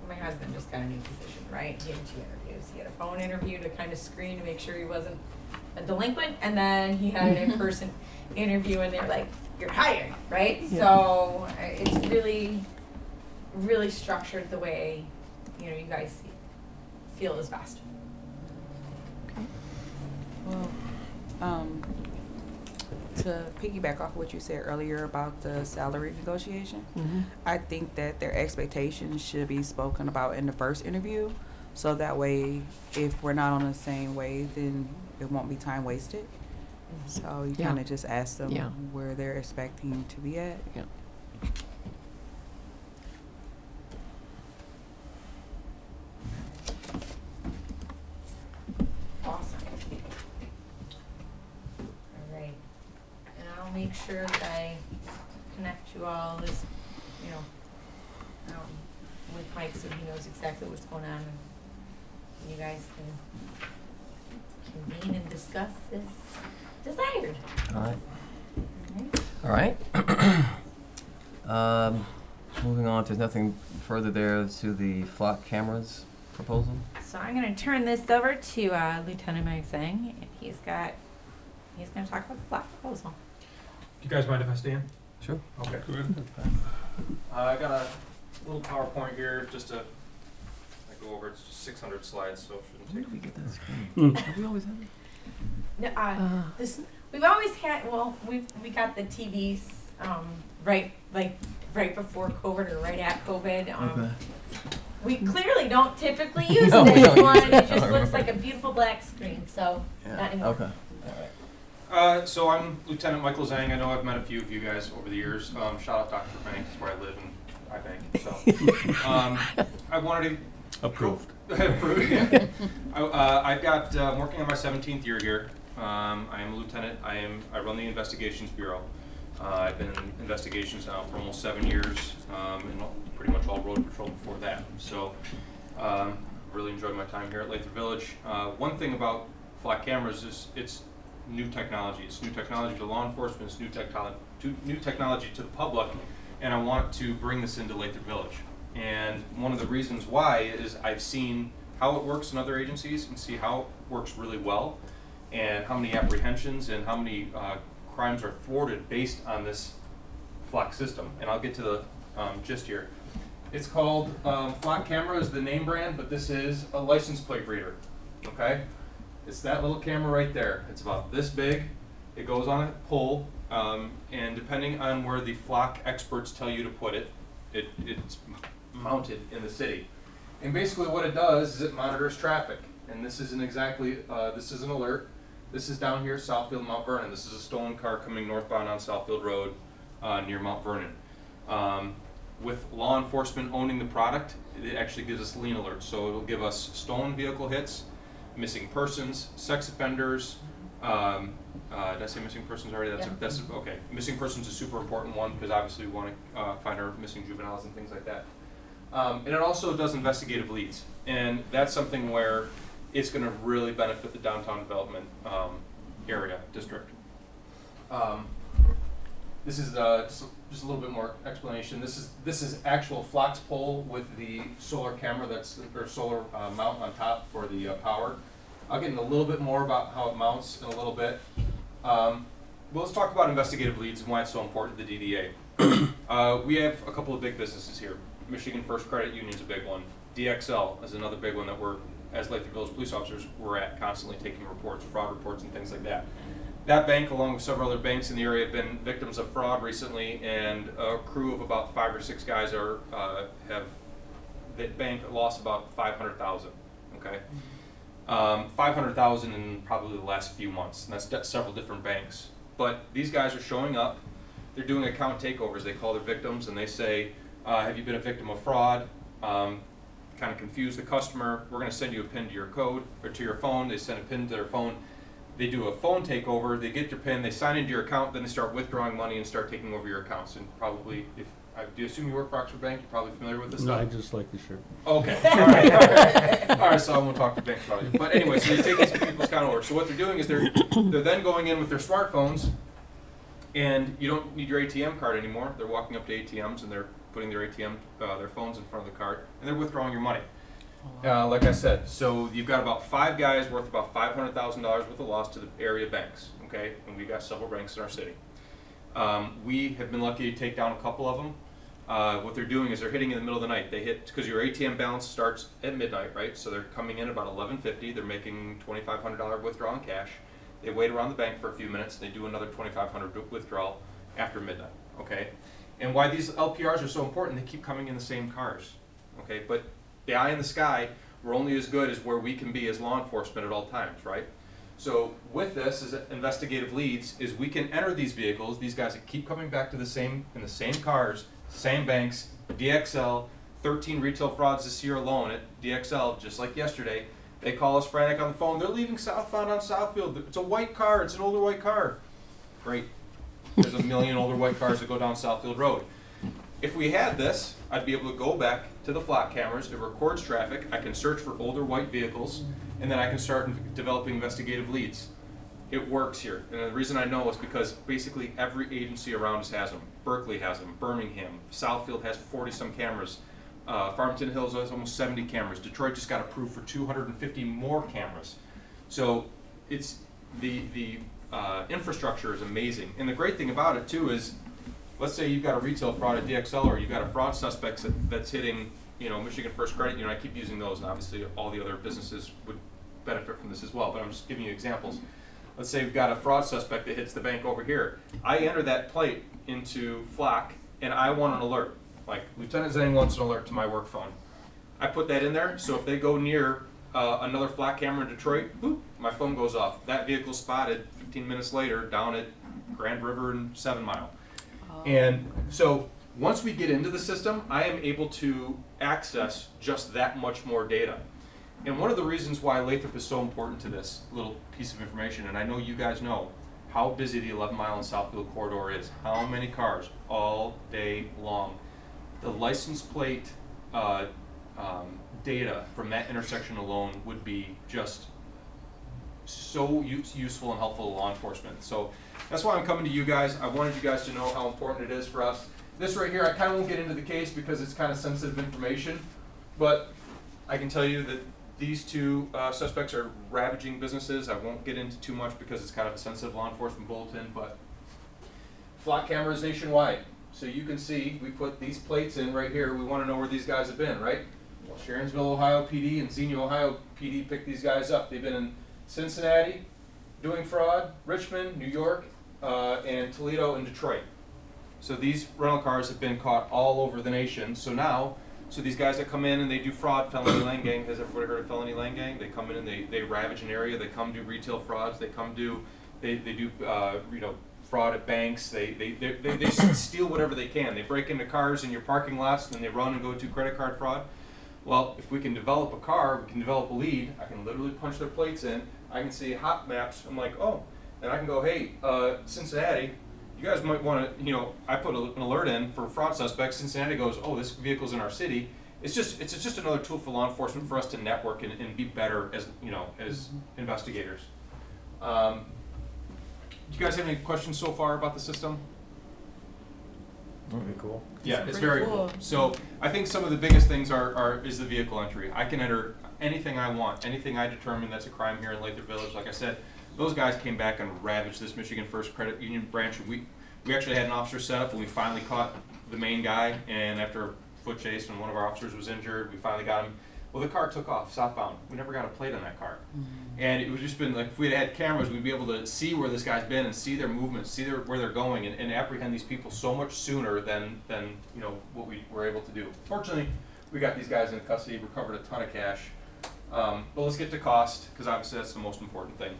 my husband just got a new position, right? He had 2 interviews. He had a phone interview to kind of screen to make sure he wasn't a delinquent, and then he had an in-person interview, and they're like, "You're hired," right? Yeah. So it's really, really structured the way, you know, you guys feel is best. To piggyback off what you said earlier about the salary negotiation, I think that their expectations should be spoken about in the first interview, so that way, if we're not on the same way, then it won't be time wasted. So you Yeah. kind of just ask them Yeah. where they're expecting to be at. Yeah. Awesome. All right. And I'll make sure that I connect you all as, you know, with Mike so he knows exactly what's going on. And you guys can convene and discuss as desired. All right. All right. All right. Moving on, if there's nothing further there to the flock cameras proposal. So I'm going to turn this over to Lieutenant Mike Zhang, and he's going to talk about the flat proposal. Do you guys mind if I stand? Sure. Okay. Good. I got a little PowerPoint here just to go over. It's just 600 slides, so it Where shouldn't did we take. get that screen? Have we always had it? No, this we've always had. Well, we got the TVs right before COVID or right at COVID. We clearly don't typically use No, we this don't use one. it. It just looks like a beautiful black screen. So not anymore. Okay. So I'm Lieutenant Michael Zhang. I know I've met a few of you guys over the years. Shout out Dr. Bank, that's where I live, and I bank. So I wanted to Approved. Approved, yeah. I've got I'm working on my 17th year here. I am a lieutenant. I run the investigations bureau. I've been in investigations now for almost 7 years, and pretty much all road patrol before that. So really enjoyed my time here at Lathrup Village. One thing about flat cameras is it's new technology. It's new technology to law enforcement. It's new technology to the public, and I want to bring this into Lathrup Village. And one of the reasons why is I've seen how it works in other agencies and see how it works really well, and how many apprehensions and how many crimes are thwarted based on this flock system. And I'll get to the gist here. It's called Flock Camera is the name brand, but this is a license plate reader. Okay, it's that little camera right there. It's about this big. It goes on a pole, and depending on where the flock experts tell you to put it, it's mounted in the city. And basically what it does is it monitors traffic. And this isn't exactly, this is an alert. This is down here, Southfield, Mount Vernon. This is a stolen car coming northbound on Southfield Road near Mount Vernon. With law enforcement owning the product, it actually gives us lien alerts. So it'll give us stolen vehicle hits, missing persons, sex offenders. Did I say missing persons already? That's okay. Missing persons is a super important one because obviously we want to find our missing juveniles and things like that. And it also does investigative leads, and that's something where it's going to really benefit the downtown development area district. This is just a little bit more explanation. This is actual Flox pole with the solar camera or solar mount on top for the power. I'll get in a little bit more about how it mounts in a little bit. Well, let's talk about investigative leads and why it's so important to the DDA. We have a couple of big businesses here. Michigan First Credit Union's a big one. DXL is another big one that we're, as Lathrup Village police officers, we're at constantly taking reports, fraud reports and things like that. That bank, along with several other banks in the area, have been victims of fraud recently, and a crew of about 5 or 6 guys that bank lost about $500,000. Okay, $500,000 in probably the last few months, and that's several different banks. But these guys are showing up. They're doing account takeovers. They call their victims and they say, "Have you been a victim of fraud?" Kind of confuse the customer. We're going to send you a PIN to your code or to your phone. They send a PIN to their phone. They do a phone takeover. They get your PIN. They sign into your account. Then they start withdrawing money and start taking over your accounts. And probably, do you assume you work for Oxford Bank? You're probably familiar with this No, stuff. I just like the shirt. Okay. All right. All right. So I won't talk to banks about it. But anyway, so they take these people's account over. So what they're doing is they're then going in with their smartphones, and you don't need your ATM card anymore. They're walking up to ATMs and they're putting their their phones in front of the card, and they're withdrawing your money. Like I said, so you've got about 5 guys worth about $500,000 worth of loss to the area banks, okay? And we've got several banks in our city. We have been lucky to take down a couple of them. What they're doing is they're hitting in the middle of the night. They hit, because your ATM balance starts at midnight, right? So they're coming in about 11:50. They're making $2,500 withdrawal in cash. they wait around the bank for a few minutes, and they do another 2,500 withdrawal after midnight, okay? And why these LPRs are so important, they keep coming in the same cars, okay? But the eye in the sky, we're only as good as where we can be as law enforcement at all times, right? So with this as investigative leads, is we can enter these vehicles, these guys that keep coming back to the same, in the same cars, same banks, DXL, 13 retail frauds this year alone at DXL, just like yesterday. They call us frantic on the phone, they're leaving southbound on Southfield, it's a white car, it's an older white car. Great, there's a million older white cars that go down Southfield Road. If we had this, I'd be able to go back to the flock cameras, it records traffic, I can search for older white vehicles, and then I can start developing investigative leads. It works here, and the reason I know is because basically every agency around us has them. Berkeley has them, Birmingham, Southfield has 40-some cameras, Farmington Hills has almost 70 cameras, Detroit just got approved for 250 more cameras. So it's the infrastructure is amazing, and the great thing about it too is, let's say you've got a retail fraud at DXL, or you've got a fraud suspect that's hitting, you know, Michigan First Credit Union. I keep using those, and obviously all the other businesses would benefit from this as well, but I'm just giving you examples. Let's say we've got a fraud suspect that hits the bank over here. I enter that plate into Flock, and I want an alert. Like, Lieutenant Zhang wants an alert to my work phone. I put that in there, so if they go near another Flock camera in Detroit, boop, my phone goes off. That vehicle spotted 15 minutes later down at Grand River and 7 Mile. And so once we get into the system, I am able to access just that much more data. And one of the reasons why Lathrup is so important to this little piece of information, and I know you guys know how busy the 11 Mile and Southfield corridor is, how many cars all day long. The license plate data from that intersection alone would be just so useful and helpful to law enforcement. So that's why I'm coming to you guys. I wanted you guys to know how important it is for us. This right here, I kind of won't get into the case because it's kind of sensitive information, but I can tell you that these two suspects are ravaging businesses. I won't get into too much because it's kind of a sensitive law enforcement bulletin, but flock cameras nationwide. So you can see, we put these plates in right here. We want to know where these guys have been, right? Well, Sharonsville, Ohio PD and Xenia, Ohio PD picked these guys up. They've been in Cincinnati doing fraud, Richmond, New York, and Toledo and Detroit. So these rental cars have been caught all over the nation. So now, these guys that come in and they do fraud, felony lane gang, has everybody heard of felony lane gang? They come in and they ravage an area, they come do retail frauds, they come do, they do you know, fraud at banks, they steal whatever they can. They break into cars in your parking lots and they run and go do credit card fraud. Well, if we can develop a car, we can develop a lead, I can literally punch their plates in, I can see hot maps, I'm like, oh, and I can go, hey, Cincinnati, you guys might want to, you know, I put an alert in for fraud suspects. Cincinnati goes, oh, this vehicle's in our city. It's just another tool for law enforcement for us to network and be better as, you know, as investigators. Do you guys have any questions so far about the system? Pretty cool. Yeah, it's very cool. So I think some of the biggest things is the vehicle entry. I can enter anything I want, anything I determine that's a crime here in Lathrup Village. Like I said, those guys came back and ravaged this Michigan First Credit Union branch. We actually had an officer set up and we finally caught the main guy, and after a foot chase when one of our officers was injured, we finally got him. Well, the car took off southbound. We never got a plate on that car. And it would just been like, if we had cameras, we'd be able to see where this guy's been and see their movements, see where they're going, and apprehend these people so much sooner than you know what we were able to do. Fortunately, we got these guys in custody, recovered a ton of cash. But let's get to cost, because obviously that's the most important thing.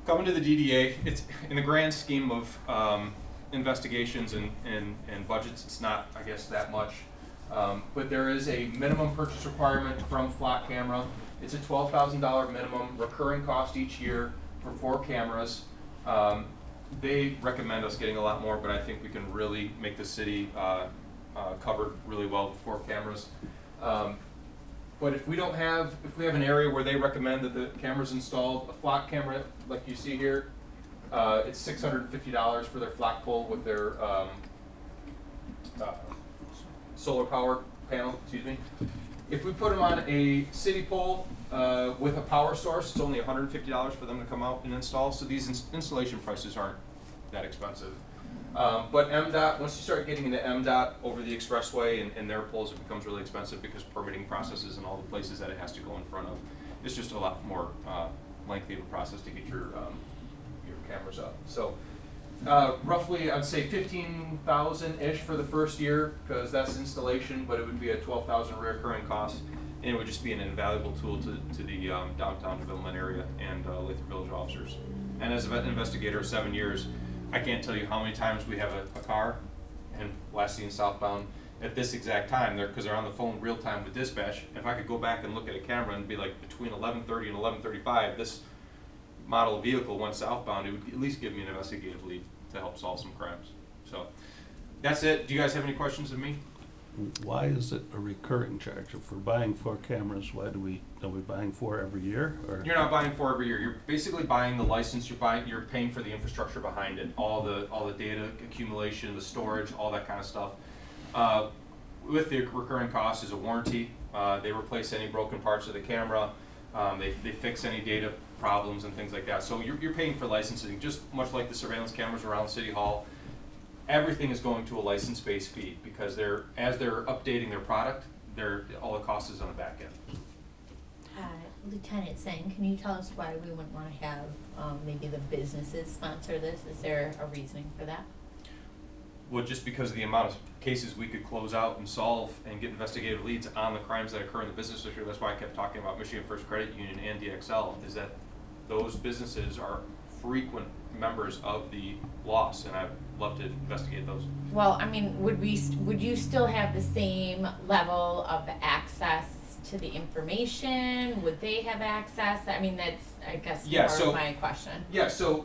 Coming to the DDA, it's in the grand scheme of investigations and budgets, it's not, I guess, that much. But there is a minimum purchase requirement from Flock Camera. It's a $12,000 minimum recurring cost each year for 4 cameras. They recommend us getting a lot more, but I think we can really make the city covered really well with 4 cameras. But if we have an area where they recommend that the camera's installed, a Flock camera like you see here, it's $650 for their Flock pole with their solar power panel, excuse me. If we put them on a city pole with a power source, it's only $150 for them to come out and install. So these installation prices aren't that expensive. But MDOT, once you start getting into MDOT over the expressway and their poles, it becomes really expensive because permitting processes and all the places that it has to go in front of. It's just a lot more lengthy of a process to get your your cameras up. So roughly, I'd say 15,000-ish for the first year, because that's installation, but it would be a 12,000 recurring cost, and it would just be an invaluable tool to the downtown development area and Lathrup Village officers. And as an investigator of 7 years, I can't tell you how many times we have a car, and last seen southbound at this exact time, because they're on the phone real time with dispatch. If I could go back and look at a camera and be like, between 11:30 and 11:35, this model vehicle went southbound, it would at least give me an investigative lead to help solve some crimes. So that's it. Do you guys have any questions of me? Why is it a recurring charge? If we're buying 4 cameras, are we buying 4 every year? Or? You're not buying 4 every year. You're basically buying the license. You're paying for the infrastructure behind it, all the data accumulation, the storage, all that kind of stuff. With the recurring cost is a warranty. They replace any broken parts of the camera. They fix any data problems and things like that. So you're paying for licensing, just much like the surveillance cameras around City Hall. Everything is going to a license-based fee, because as they're updating their product, all the cost is on the back end. Lieutenant Singh, can you tell us why we wouldn't want to have maybe the businesses sponsor this? Is there a reasoning for that? Well, just because of the amount of cases we could close out and solve and get investigative leads on the crimes that occur in the business district. That's why I kept talking about Michigan First Credit Union and DXL, is that those businesses are frequent members of the loss, and I'd love to investigate those. Well, I mean, would you still have the same level of access to the information? Would they have access? I mean, that's, I guess, more of my question. Yeah, so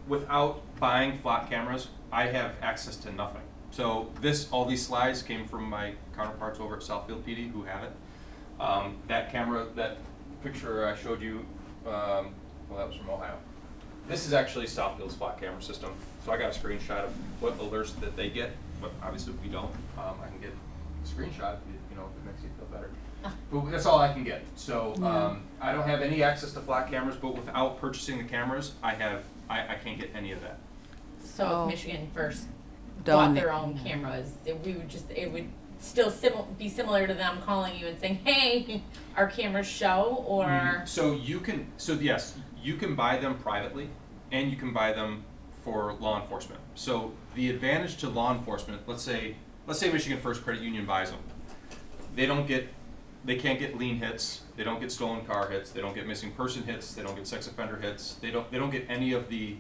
without buying flat cameras, I have access to nothing. So all these slides came from my counterparts over at Southfield PD who have it. That camera, that picture I showed you, well, that was from Ohio. This is actually Southfield's flat camera system. So I got a screenshot of what alerts that they get, but obviously we don't. I can get a screenshot, you know, if it makes you feel better. But that's all I can get. So I don't have any access to flat cameras, but without purchasing the cameras, I can't get any of that. So if Michigan First bought their own cameras, it would still be similar to them calling you and saying, "Hey, our cameras show," or yes, you can buy them privately, and you can buy them for law enforcement. So the advantage to law enforcement, let's say Michigan First Credit Union buys them, they can't get lien hits, they don't get stolen car hits, they don't get missing person hits, they don't get sex offender hits, they don't get any of the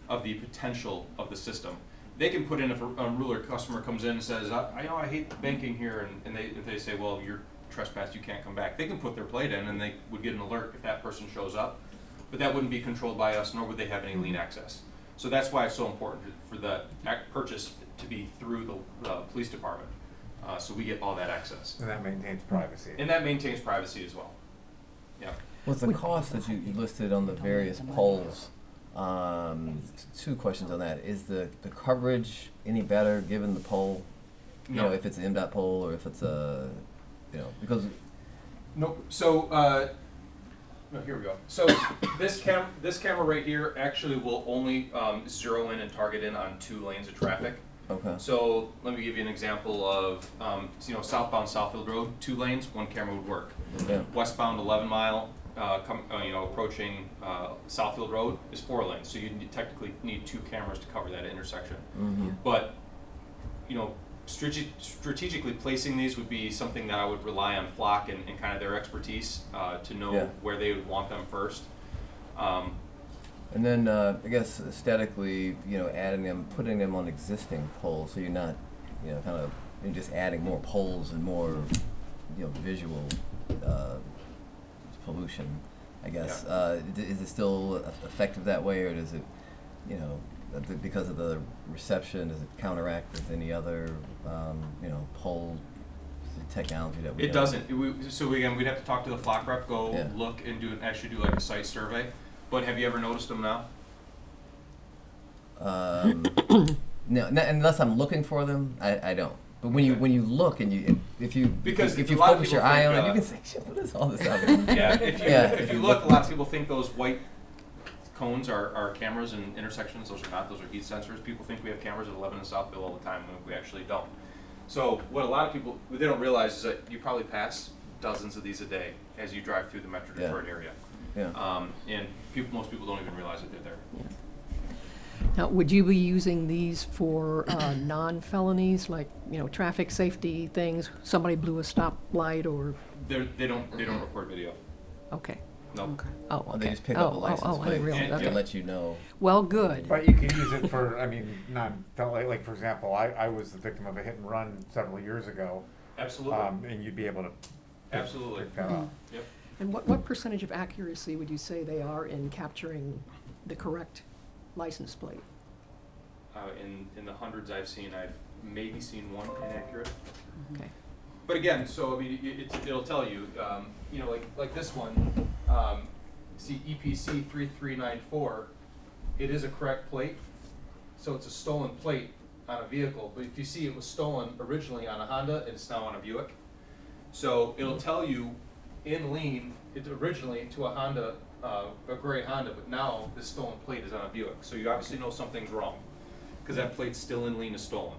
potential of the system. They can put in, if a unruly customer comes in and says, I hate banking here, and they say, well, you're trespassed, you can't come back. They can put their plate in, and they would get an alert if that person shows up, but that wouldn't be controlled by us, nor would they have any lien access. So that's why it's so important for the purchase to be through the police department, so we get all that access. And that maintains privacy. And that maintains privacy as well. Yeah. What's the cost that you listed on the various polls? 2 questions on that. Is the coverage any better given the poll? You know, if it's an MDOT poll or if it's a, because. No. So no, here we go. So this camera right here actually will only zero in and target in on 2 lanes of traffic. Okay. So let me give you an example of southbound Southfield Road, 2 lanes, 1 camera would work. Yeah. Westbound 11 Mile. Approaching Southfield Road is 4 lanes, so you technically need 2 cameras to cover that intersection. Mm-hmm. But strategically placing these would be something that I would rely on Flock and kind of their expertise to know where they would want them first. And then I guess aesthetically, putting them on existing poles, so you're not, you're just adding more poles and more, visual. Pollution, I guess. Yeah. Is it still effective that way, or does it, because of the reception, does it counteract with any other, pole technology that we have? It doesn't. So again, we'd have to talk to the Flock rep, look and actually do like a site survey. But have you ever noticed them now? No, unless I'm looking for them, I don't. But when you look and if you focus your eye on it, you can say, "Shit, what is all this out there?" Yeah, if you look, a lot of people think those white cones are cameras in intersections. Those are not. Those are heat sensors. People think we have cameras at 11 and Southfield all the time, when we actually don't. So what a lot of people they don't realize is that you probably pass dozens of these a day as you drive through the Metro Detroit area. Yeah. And most people don't even realize that they're there. Now, would you be using these for non-felonies, like, traffic safety things? Somebody blew a stoplight or, They don't record video. okay. No. Okay. Oh, okay. They just pick up a license I didn't plate realize, and- to okay. let you know. Well, good. But you can use it for, I mean, like for example, I was the victim of a hit and run several years ago, Absolutely. and you'd be able to Absolutely. pick that up. Yep. And what percentage of accuracy would you say they are in capturing the correct license plate? In the hundreds I've seen, I've maybe seen one inaccurate. Okay. But again, so I mean, it'll tell you, like this one, see EPC 3394, it is a correct plate, so it's a stolen plate on a vehicle. But if you see it was stolen originally on a Honda, and it's now on a Buick. So it'll tell you in lien, it's originally to a Honda, a gray Honda, but now this stolen plate is on a Buick. So you obviously know something's wrong, because that plate's still in lien is stolen.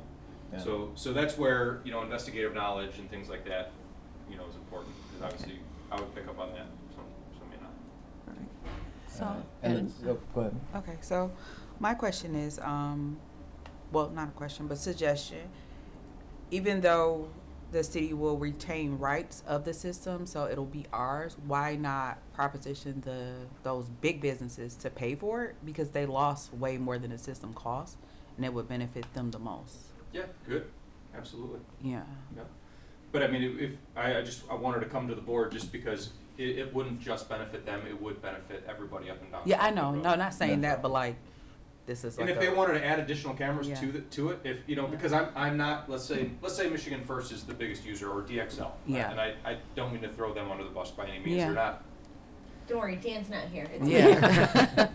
Yeah. So that's where, investigative knowledge and things like that, is important, because obviously I would pick up on that, some may not. So, Go ahead. okay, so my question is, well, not a question, but suggestion. Even though the city will retain rights of the system, so it'll be ours, why not proposition those big businesses to pay for it? Because they lost way more than the system cost, and it would benefit them the most. Yeah, good, absolutely. Yeah. Yeah. But I mean, if I wanted to come to the board just because it wouldn't just benefit them, it would benefit everybody up and down. Yeah, I know. the road. No, not saying that, but like, this is like And if they wanted to add additional cameras Yeah. to it, if because I'm not, let's say Michigan First is the biggest user, or DXL. Yeah. And I don't mean to throw them under the bus by any means. Yeah. They're not. Don't worry, Dan's not here. It's Yeah.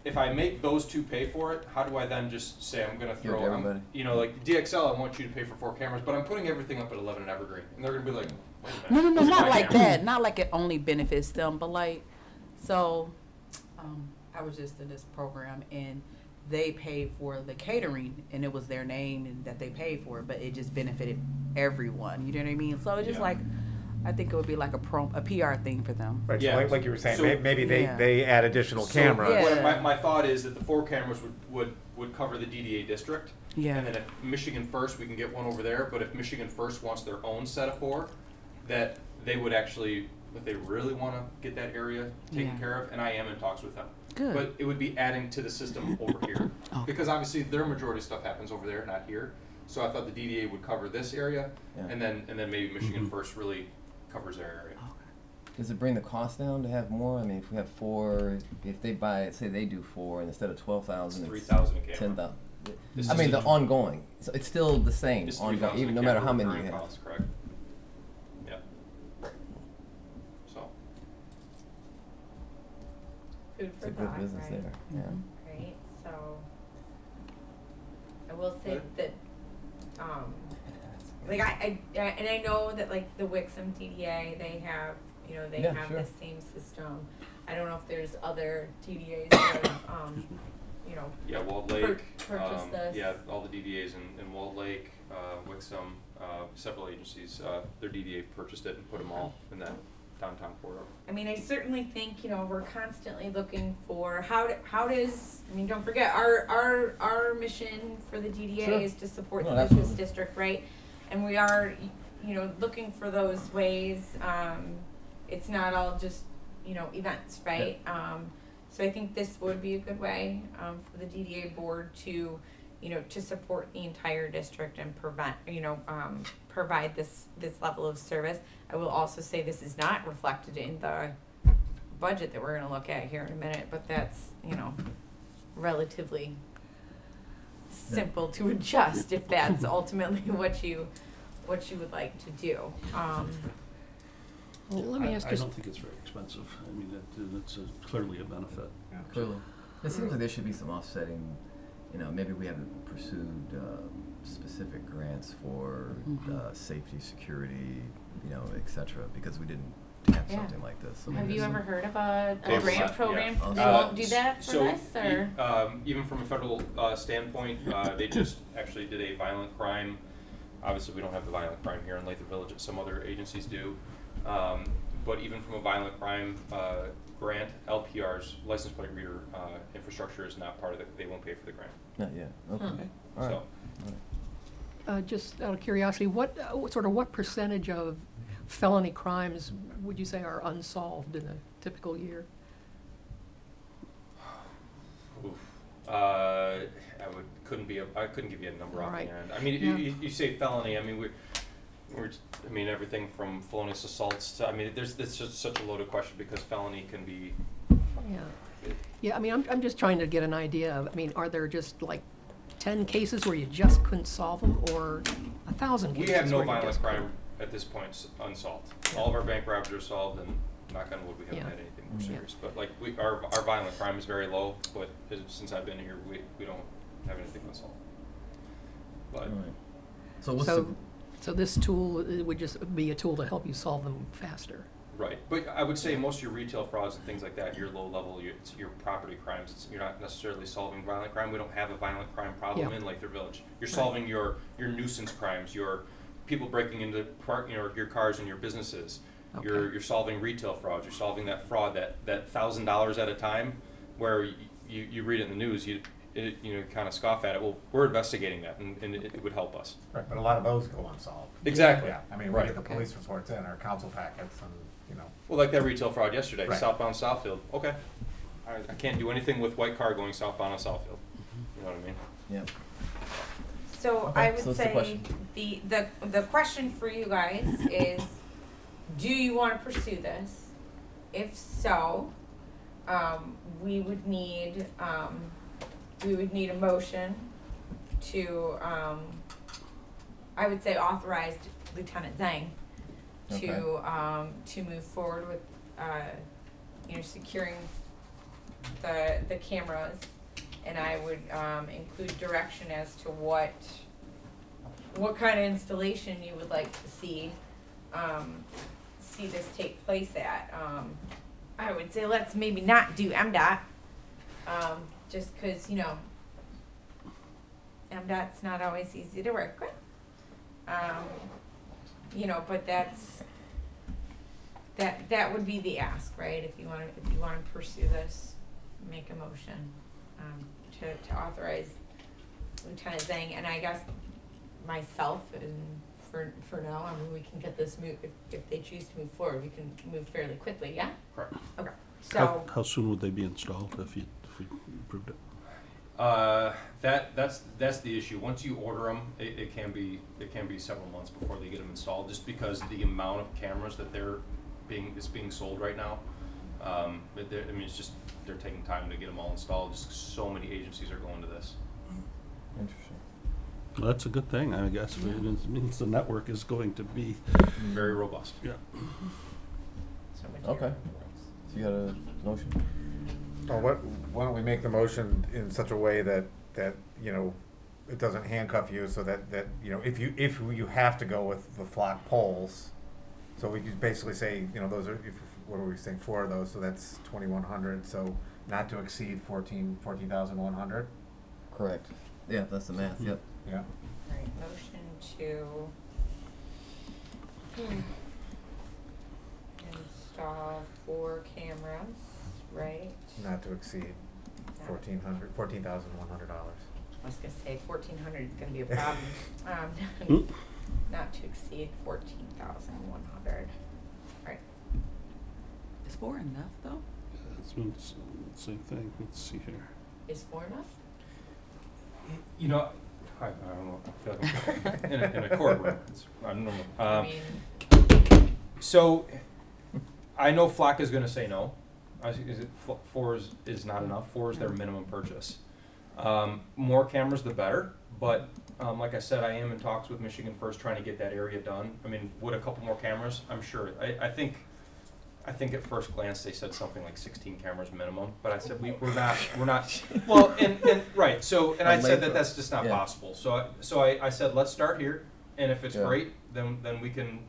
If I make those two pay for it, how do I then just say I'm going to Give it to throw, everybody. like DXL, I want you to pay for 4 cameras, but I'm putting everything up at 11 and Evergreen, and they're going to be like, wait a No, minute. no, this is not my like camera. that. Not like it only benefits them, but like, so, I was just in this program and they paid for the catering and it was their name and that they paid for it, but it just benefited everyone. You know what I mean? So it's just Yeah. like, I think it would be like a PR thing for them. Right, Yeah. so like you were saying, So- maybe Yeah. they add additional So cameras. Yeah. my thought is that the 4 cameras would cover the DDA district. Yeah. And then if Michigan First, we can get one over there, but if Michigan First wants their own set of 4, that they would actually, if they really want to get that area taken Yeah. care of, and I am in talks with them. Good. But it would be adding to the system over here. Okay. Because obviously their majority of stuff happens over there, not here. So I thought the DDA would cover this area, Yeah. and then maybe Michigan First really covers their area. Does it bring the cost down to have more? I mean, if we have 4, if they buy, say they do 4, and instead of 12,000, It's it's 3,000 a camera. 10,000. This I is mean, the- the ongoing. So it's still the same It's ongoing, 3,000 even a no matter camera how many you recurring have. cost, correct? Yeah. So. food It's for a good thought, business right? there. Yeah. Right, so I will say that, like and I know that like the Wixom DDA, they have, they Yeah, have sure. the same system. I don't know if there's other DDAs that have, Yeah, Walled Lake. purchase this. Yeah, all the DDAs in Walled Lake, Wixom, several agencies, their DDA purchased it and put them all in that downtown corridor. I mean, I certainly think, we're constantly looking for how does, don't forget, our mission for the DDA Sure. is to support No, the business absolutely. district, right? And we are, looking for those ways. It's not all just, events, right? So I think this would be a good way, for the DDA board to, to support the entire district and provide this level of service. I will also say this is not reflected in the budget that we're gonna look at here in a minute, but that's, relatively simple to adjust if that's ultimately what you would like to do. Well, let me ask I you, don't think it's very expensive. I mean, it's clearly a benefit. Clearly. It seems like there should be some offsetting, maybe we haven't pursued specific grants for safety, security, et cetera, because we didn't have Yeah. something like this. So Have maybe you some- ever heard of a They grant will, program? yeah. They won't do that for So, this, or? even from a federal standpoint, they just actually did a violent crime. Obviously, we don't have the violent crime here in Lathrup Village, some other agencies do. But even from a violent crime grant, LPR's, license plate reader infrastructure is not part of it. They won't pay for the grant. Not yet, okay. Hmm. All right. So, Just out of curiosity, what percentage of felony crimes would you say are unsolved in a typical year? oof. I couldn't give you a number Right. offhand. I mean, Yeah. you say felony. I mean, I mean everything from felonious assaults to. I mean, it's just such a loaded question because felony can be. Yeah. Yeah, I mean, I'm just trying to get an idea of, I mean, are there just like 10 cases where you just couldn't solve them, or 1,000 cases? We have no where you violent just crime couldn't? at this point unsolved. All of our bank robberies are solved, and knock on wood, we haven't Yeah. had anything more Yeah. serious. But like our violent crime is very low. But since I've been here, we don't have anything unsolved. But All right. So what's So this tool, it would just be a tool to help you solve them faster? right, but I would say most of your retail frauds and things like that, your low level, it's your property crimes. You're not necessarily solving violent crime. We don't have a violent crime problem Yeah. in Lathrup Village. You're Right. solving your nuisance crimes, your people breaking into your cars and your businesses. Okay. You're solving retail frauds. You're solving that fraud, that $1,000 at a time, where you read it in the news, you kind of scoff at it. Well, we're investigating that, and it would help us. Right, but a lot of those go unsolved. Exactly. Yeah, I mean, we Right. get the police reports in, our council packets, and, you know. Well, like that retail fraud yesterday, Right. southbound Southfield. Okay, I can't do anything with white car going southbound on Southfield. You know what I mean? Yeah. So Okay, I would so what's the say question? the question for you guys is, do you want to pursue this? If so, we would need a motion to I would say authorize Lieutenant Zhang to move forward with securing the cameras. And I would include direction as to what kind of installation you would like to see this take place at. I would say let's maybe not do MDOT, just because MDOT's not always easy to work with. But that would be the ask, right? If you want to pursue this, make a motion. To authorize Lieutenant Zhang, and I guess myself, and for now, I mean, we can get this move, if they choose to move forward, we can move fairly quickly, yeah? Correct. Okay, so, How soon would they be installed if we approved it? That's the issue. Once you order them, it can be several months before they get them installed, just because the amount of cameras that is being sold right now. It's just they're taking time to get them all installed. Just so many agencies are going to this. Interesting. Well, that's a good thing, I guess. It means the network is going to be, Very robust. yeah. so much Okay. So you got a motion? Well, why don't we make the motion in such a way that it doesn't handcuff you, so that if you have to go with the flock poles, so we could basically say, those are, what are we saying, 4 of those, so that's 2,100, so not to exceed 14,100. Correct. Yeah, that's the math, yep. Yeah. Alright, motion to install 4 cameras, right? Not to exceed $14,100. I was gonna say 1,400 is gonna be a problem. Not to exceed 14,100. Alright, Is 4 enough, though? It's been the same thing. Let's see here. is 4 enough? I don't know. I feel like I'm in a courtroom. It's normal. I mean, So, I know FLAC is going to say no. 4 is not enough. 4 is their minimum purchase. More cameras, the better. But like I said, I am in talks with Michigan First, trying to get that area done. I mean, would a couple more cameras? I'm sure. I think at first glance they said something like 16 cameras minimum. But I said we're not. Well, and right. So, and I said that's just not possible. So I said let's start here, and if it's great, then we can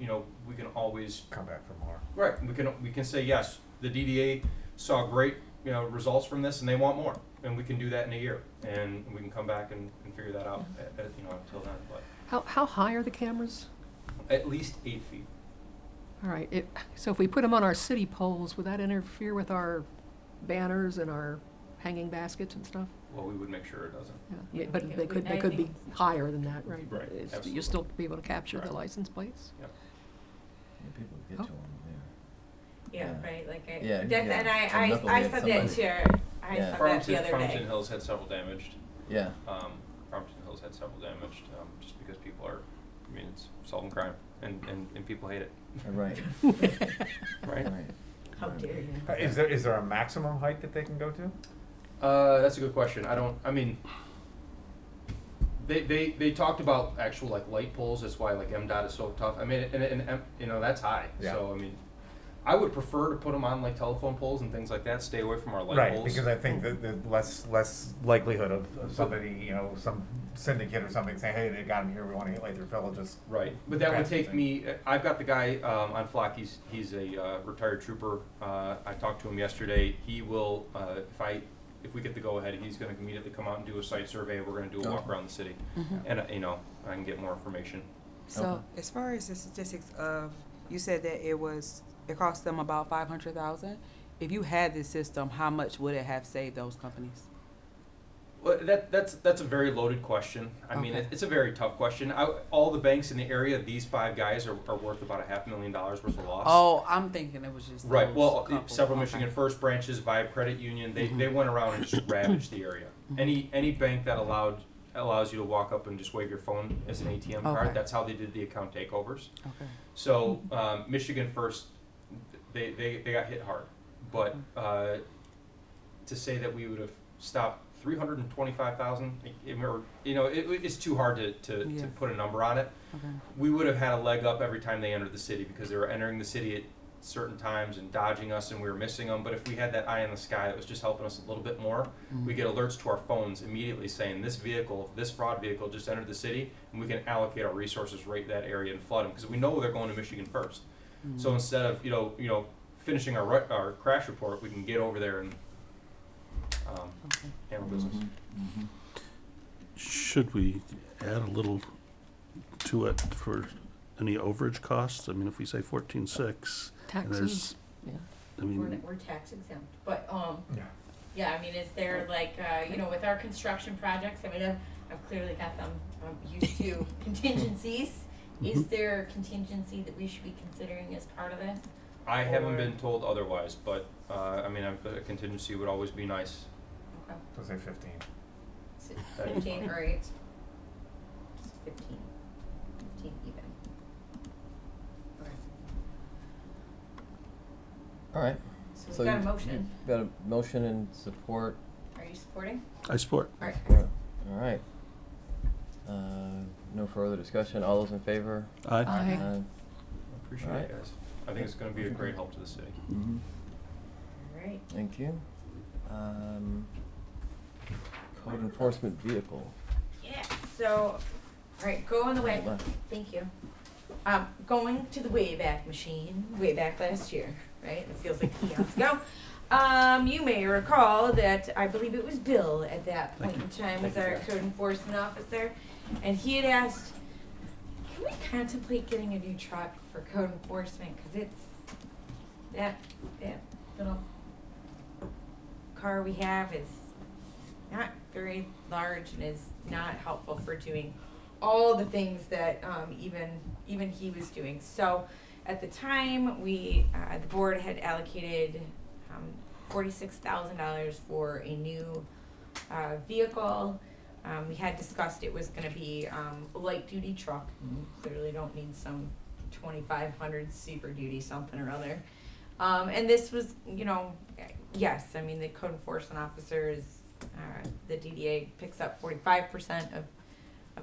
we can always Come back for more. right. We can say yes. The DDA saw great results from this, and they want more, and we can do that in a year, and we can come back and figure that out until then. But How high are the cameras? at least 8 feet. All right, so if we put them on our city poles, would that interfere with our banners and our hanging baskets and stuff? Well, we would make sure it doesn't. Yeah, but Yeah, they could be higher than that, right? Right, You absolutely. still be able to capture the Right. license plates? Yep. Yeah, people get Oh. to them, Yeah, Yeah. right, like Yeah, that's, yeah. and And I knucklehead said that somebody. to her, I Yeah. said that the Farmington, other Farmington day. Hills had several damaged. Yeah, Farmington Hills had several damaged, just because people are, I mean, it's solving crime, and people hate it, right, right? right. How dare you? Is there a maximum height that they can go to? That's a good question. I mean, they talked about actual like light poles. That's why like MDOT is so tough. I mean, and you know, that's high. Yeah. So I mean, I would prefer to put them on like telephone poles and things like that. Stay away from our light Right, poles. because I think that the less likelihood of somebody, you know, some syndicate or something saying, hey, they got him here, we want to hit Lathrup Village, just. Right, but that would That's take the me, I've got the guy on Flock, he's a retired trooper. I talked to him yesterday. He will, if we get the go-ahead, he's gonna immediately come out and do a site survey. We're gonna do a walk around the city. And, you know, I can get more information. So as far as the statistics of, you said that it cost them about 500,000. If you had this system, how much would it have saved those companies? Well, that's a very loaded question. I mean, Okay. it's a very tough question. All the banks in the area, these 5 guys are worth about $500,000 worth of loss. Oh, I'm thinking it was just Right, those well, couple. several Okay. Michigan First branches via credit union, they went around and just ravaged the area. Any bank that allows you to walk up and just wave your phone as an ATM card, Okay. that's how they did the account takeovers. Okay. So, Michigan First, they got hit hard. But, to say that we would have stopped 325,000, or, you know, it's too hard to Yeah. put a number on it. Okay. We would have had a leg up every time they entered the city because they were entering the city at certain times and dodging us and we were missing them. But if we had that eye in the sky that was just helping us a little bit more, we get alerts to our phones immediately saying this fraud vehicle just entered the city, and we can allocate our resources right in that area and flood them because we know they're going to Michigan First. So instead of you know finishing our crash report, we can get over there and handle business. Should we add a little to it for any overage costs? I mean, if we say 14.6, and there's, Taxes, yeah. I mean, We're tax exempt, but, yeah, I mean, is there like, you know, with our construction projects, I mean, I've clearly got them used to contingencies. Is there a contingency that we should be considering as part of this? I haven't been told otherwise, but I mean, a contingency would always be nice. Okay. So say 15. So 15 or 8? 15. 15 even. Okay. All right. So we've got a you- motion. you've got a motion and support. Are you supporting? I support. All right. All right. No further discussion. All those in favor? Aye. Aye. I appreciate Alright. it, guys. I think it's going to be a great help to the city. Mm-hmm. All right. Thank you. Code enforcement vehicle. Yeah, so, all right, go on the way, Left. thank you. Going to the Wayback Machine, way back last year, right? It feels like eons ago. You may recall that I believe it was Bill at that point in time was our code enforcement officer, and he had asked, can we contemplate getting a new truck for code enforcement? Cause it's, that little car we have is not very large and is not helpful for doing all the things that even he was doing. So at the time, the board had allocated $46,000 for a new vehicle. We had discussed it was going to be a light duty truck. Clearly don't need some 2,500 super duty something or other. And this was, you know, yes, I mean the code enforcement officers, the DDA picks up 45% of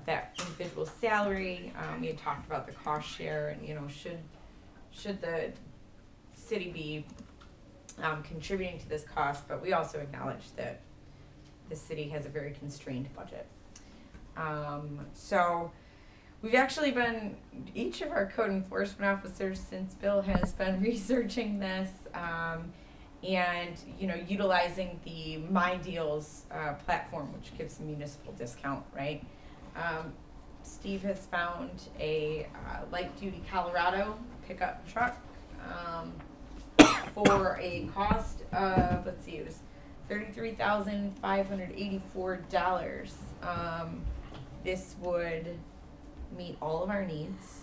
that individual's salary. We had talked about the cost share and, you know, should the city be contributing to this cost, but we also acknowledge that the city has a very constrained budget. So we've actually been, each of our code enforcement officers since Bill has been researching this and, you know, utilizing the My Deals platform, which gives a municipal discount, right? Steve has found a light duty Colorado pickup truck, for a cost of, let's see, it was $33,584. This would meet all of our needs.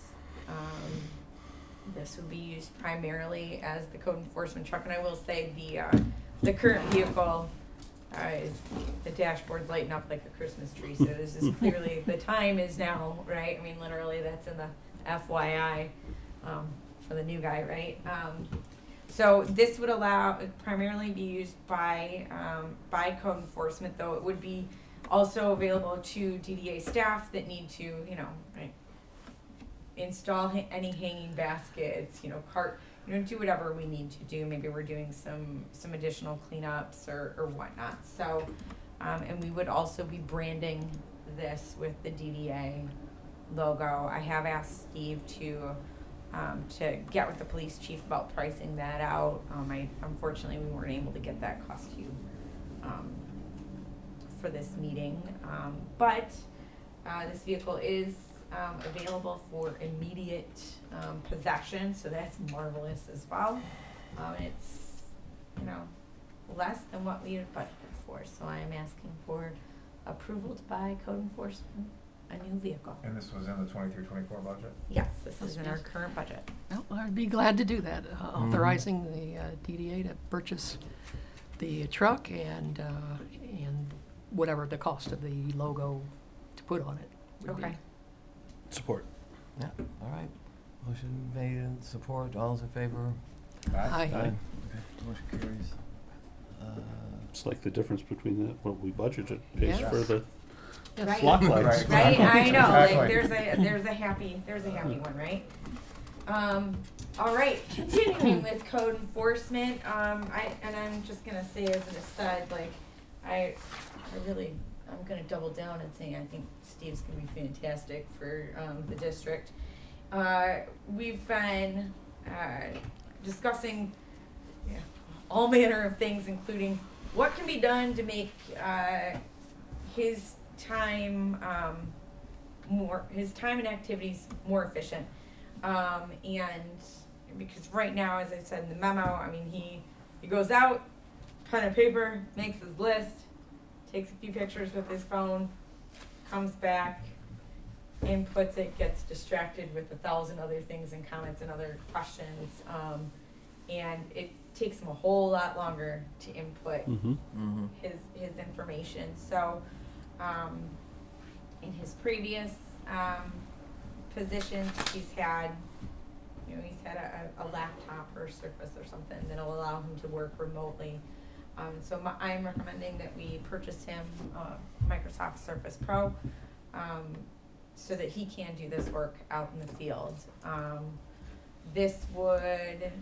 This would be used primarily as the code enforcement truck, and I will say the current vehicle is, the dashboard's lighting up like a Christmas tree, so this is clearly, the time is now, right? I mean, literally, that's in the FYI for the new guy, right? So this would primarily be used by code enforcement, though it would be also available to DDA staff that need to, right, install any hanging baskets, do whatever we need to do. Maybe we're doing some additional cleanups or whatnot. So, and we would also be branding this with the DDA logo. I have asked Steve to get with the police chief about pricing that out. Unfortunately, we weren't able to get that cost to you for this meeting. But this vehicle is available for immediate possession, so that's marvelous as well. It's less than what we had budgeted for, so I am asking for approval to buy code enforcement a new vehicle. And this was in the 23-24 budget? Yes, this is in our current budget. Well, I'd be glad to do that, authorizing the DDA to purchase the truck and whatever the cost of the logo to put on it would be. Okay. Support. Yeah, all right. Motion made and support. All those in favor? Aye. Okay, motion carries. It's like the difference between what we budgeted pays Yes. for the Yes. Right. flock lights. Right, I know, like, Exactly. there's a happy one, right? All right, continuing with code enforcement, I'm just gonna say as an aside, like, I'm gonna double down and say I think Steve's gonna be fantastic for, the district. We've been, discussing, all manner of things, including what can be done to make, his time and activities more efficient, and because right now, as I said in the memo, I mean, he goes out, pen and paper, makes his list, takes a few pictures with his phone, comes back, inputs it, gets distracted with 1,000 other things and comments and other questions, and it takes him a whole lot longer to input his information. So in his previous positions, he's had a laptop or a Surface or something that'll allow him to work remotely. So I'm recommending that we purchase him a Microsoft Surface Pro so that he can do this work out in the field. This would, and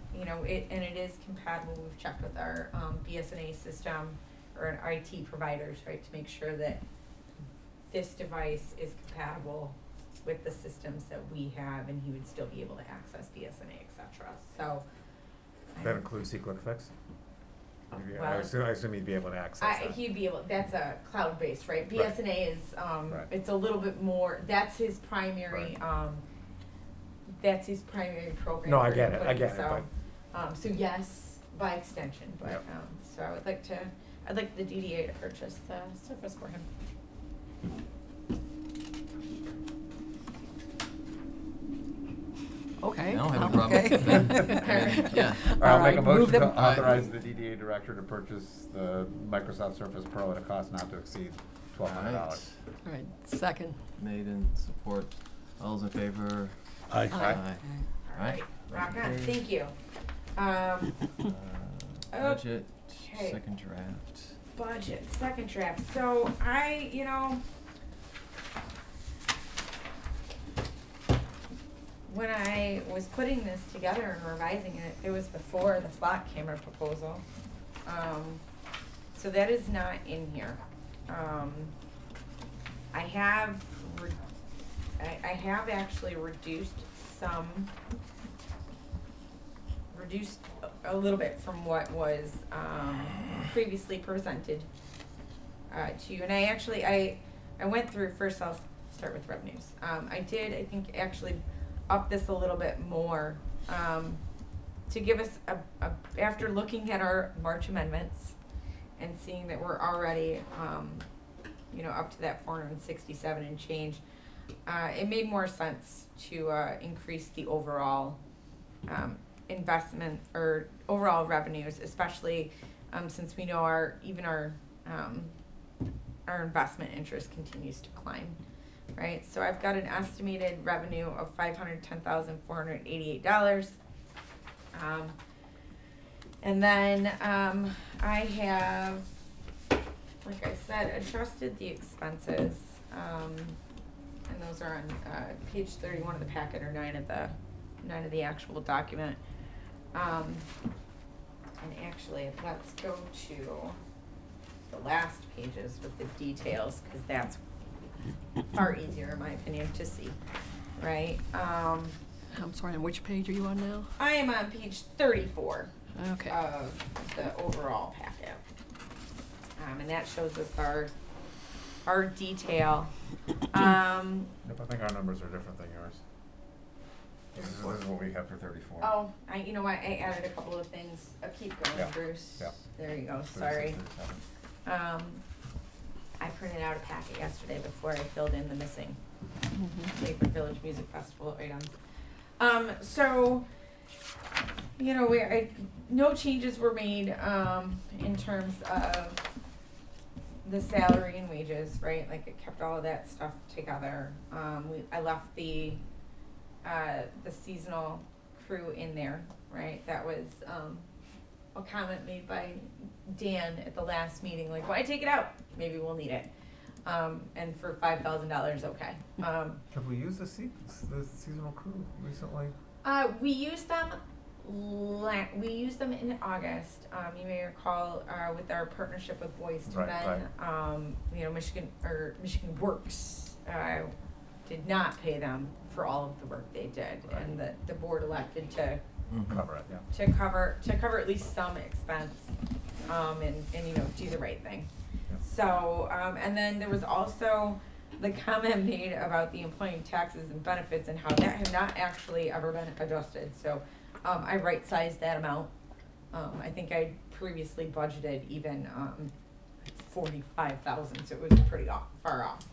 it is compatible. We've checked with our BSNA system or an IT providers, right, to make sure that this device is compatible with the systems that we have, and he would still be able to access BSNA, etc. So That includes SequelFix? Well, I assume he'd be able to access that. he'd be able. That's a cloud-based, right? Right. BSNA is Right. it's a little bit more. That's his primary. Right. That's his primary program. No, I for get it. I inputting, get it. So, so yes, by extension, but Yep. so I'd like the DDA to purchase the Surface for him. Okay. I don't have a problem. Okay. Yeah. I'll make a Alright, move motion to them- authorize the DDA director to purchase the Microsoft Surface Pro at a cost not to exceed All $1,200. right. All right, second. Made and support. All those in favor? Aye. Aye. All right, rock on. Okay. Thank you. Budget, Okay. second draft. Budget, second draft. So when I was putting this together and revising it, it was before the flock camera proposal. So that is not in here. I have actually reduced a little bit from what was previously presented to you. And I went through, first I'll start with revenues. I think, actually up this a little bit more to give us after looking at our March amendments and seeing that we're already, up to that 467 and change, it made more sense to increase the overall investment or overall revenues, especially since we know our investment interest continues to climb, right? So I've got an estimated revenue of $510,488. And then I have, like I said, adjusted the expenses, and those are on page 31 of the packet, or 9 of the actual document. And actually, let's go to the last pages with the details, because that's far easier, in my opinion, to see, right? I'm sorry, on which page are you on now? I am on page 34 Okay. of the overall packet. And that shows us our detail. Yep, I think our numbers are different than yours. This is what we have for 34. Oh, you know what, I added a couple of things. Keep going, Yeah. Bruce. Yeah. There you go, 36, sorry. 37. I printed out a packet yesterday before I filled in the missing Lathrup Village Music Festival items. So, no changes were made in terms of the salary and wages, right? Like, it kept all of that stuff together. I left the seasonal crew in there, right? That was a comment made by Dan at the last meeting, like, why take it out? Maybe we'll need it. And for $5,000, okay. Have we used the seasonal crew recently? We used them in August. You may recall with our partnership with Boys to Men. Michigan Works did not pay them for all of the work they did, Right. and the board elected to Cover it, yeah. to cover at least some expense, and do the right thing. Yep. So and then there was also the comment made about the employee taxes and benefits and how that had not actually ever been adjusted. So I right-sized that amount. I think I previously budgeted even $45,000, so it was pretty far off.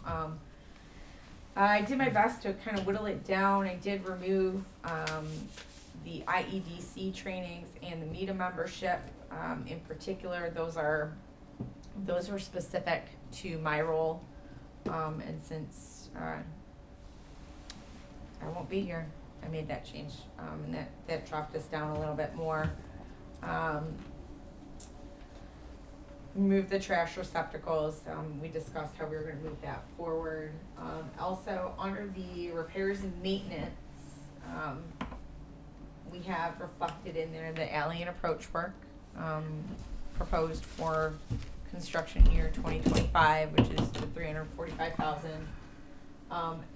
I did my best to kind of whittle it down. I did remove the IEDC trainings and the META membership. In particular, those were specific to my role. And since I won't be here, I made that change, and that dropped us down a little bit more. Move the trash receptacles. We discussed how we were going to move that forward. Also, under the repairs and maintenance, we have reflected in there the alley and approach work proposed for construction year 2025, which is the $345,000.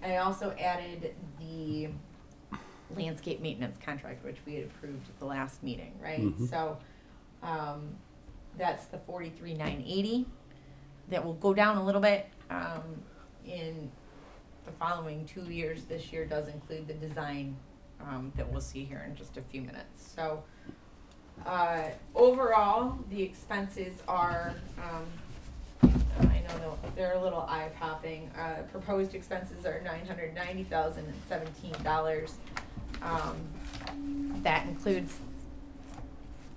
I also added the landscape maintenance contract, which we had approved at the last meeting, right? Mhm. So that's the $43,980. That will go down a little bit in the following 2 years. This year does include the design that we'll see here in just a few minutes. So overall, the expenses are, I know they're a little eye-popping. Proposed expenses are $990,017. That includes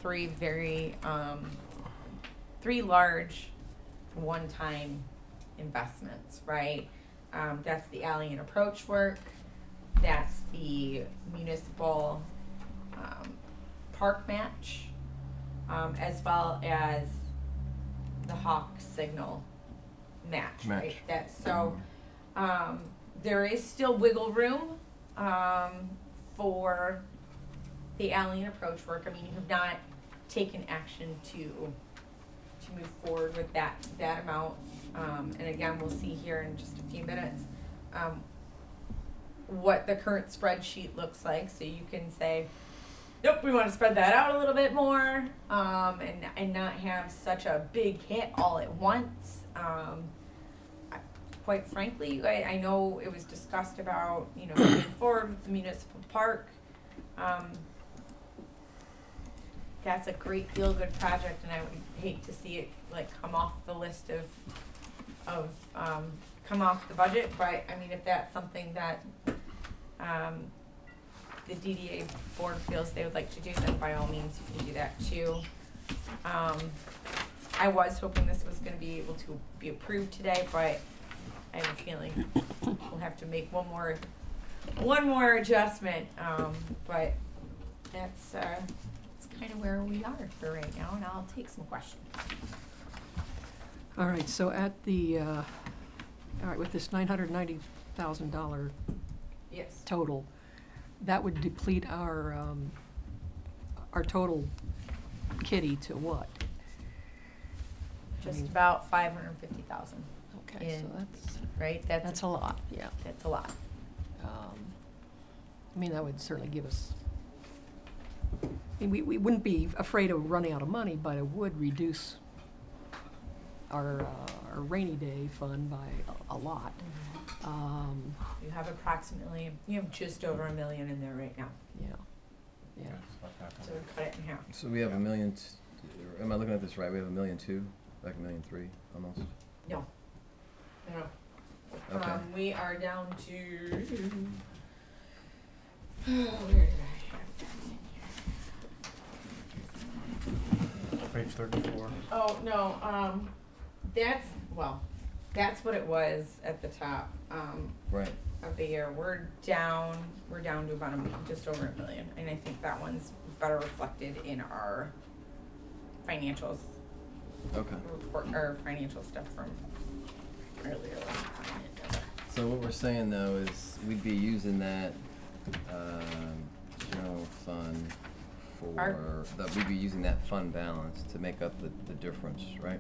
three large one-time investments, right? That's the alley and approach work. That's the municipal park match, as well as the Hawk signal match. Right? There is still wiggle room for the alley and approach work. I mean, you have not taken action to move forward with that amount. And again, we'll see here in just a few minutes what the current spreadsheet looks like. So you can say, nope, we want to spread that out a little bit more, and not have such a big hit all at once. Quite frankly, I know it was discussed about, moving forward with the municipal park. that's a great feel-good project, and I would hate to see it like come off the list of come off the budget. But I mean, if that's something that the DDA board feels they would like to do, then by all means you can do that too. I was hoping this was going to be able to be approved today, but I have a feeling we'll have to make one more adjustment. But that's kind of where we are for right now, and I'll take some questions. All right, so at the, all right, with this $990,000 Yes. total, that would deplete our total kitty to what? Just about 550,000. Okay, so that's, Right, that's a lot, yeah. That's a lot. I mean, that would certainly give us, I mean, we wouldn't be afraid of running out of money, but it would reduce our rainy day fund by a lot. You have just over $1 million in there right now, Yeah, yeah. so we cut it in half. So we have $1 million, am I looking at this right? We have $1.2 million, like $1.3 million almost? No. Okay. We are down to, where did I have that in here? Page 34. Oh, no, that's what it was at the top, Right. of the year. We're down to about just over $1 million, and I think that one's better reflected in our financials Okay. report, or financial stuff from earlier. So what we're saying though is we'd be using that general fund we'd be using that fund balance to make up the difference, right?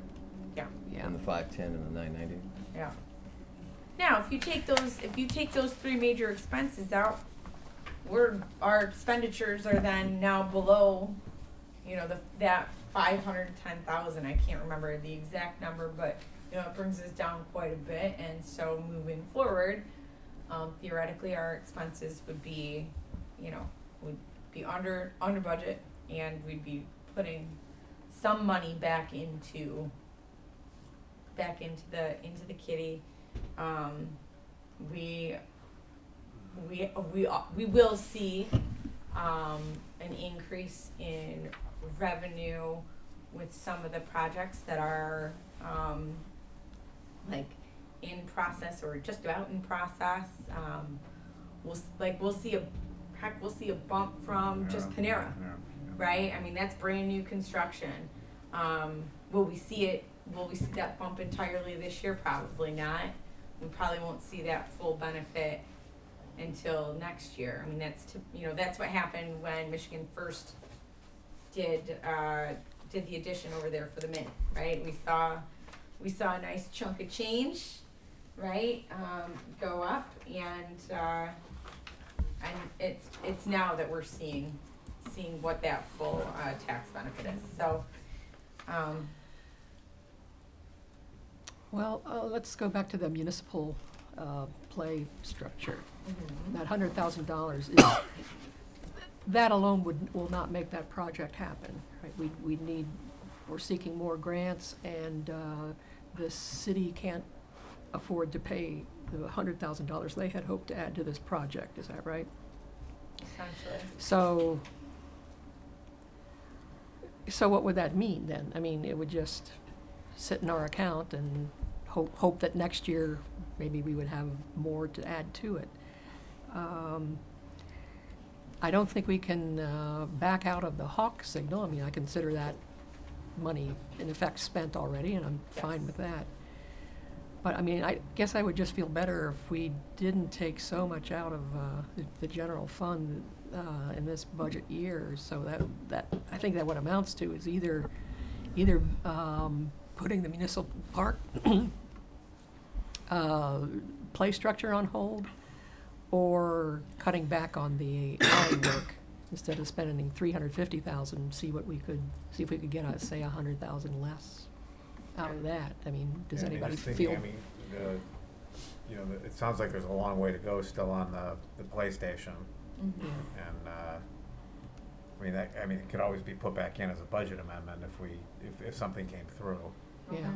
Yeah. Yeah. In the 510 and the 990. Yeah. Now, if you take those three major expenses out, our expenditures are then now below, that 510,000. I can't remember the exact number, but it brings us down quite a bit. And so moving forward, theoretically, our expenses would be, under budget, and we'd be putting some money back into the kitty. We will see an increase in revenue with some of the projects that are like in process or just about in process. We'll see a bump from just Panera, right? I mean, that's brand new construction. Will we see that bump entirely this year? Probably not. We probably won't see that full benefit until next year. I mean, that's what happened when Michigan first did the addition over there for the Mint, right? We saw a nice chunk of change, right, go up, and it's now that we're seeing what that full tax benefit is. So. Well, let's go back to the municipal play structure. Mm-hmm. That $100,000 is, that alone will not make that project happen, right? We're seeking more grants, and the city can't afford to pay the $100,000 they had hoped to add to this project. Is that right? Essentially. So what would that mean then? I mean, it would just sit in our account and hope that next year maybe we would have more to add to it. I don't think we can back out of the Hawk signal. I mean, I consider that money in effect spent already, and I'm fine with that. But I mean, I guess I would just feel better if we didn't take so much out of the general fund in this budget year. So that I think that what amounts to is either putting the municipal park play structure on hold, or cutting back on the alley work instead of spending $350,000. See if we could get say $100,000 less out of that. I mean, does anybody feel? It sounds like there's a long way to go still on the PlayStation, Mm-hmm. and I mean, it could always be put back in as a budget amendment if something came through. Yeah.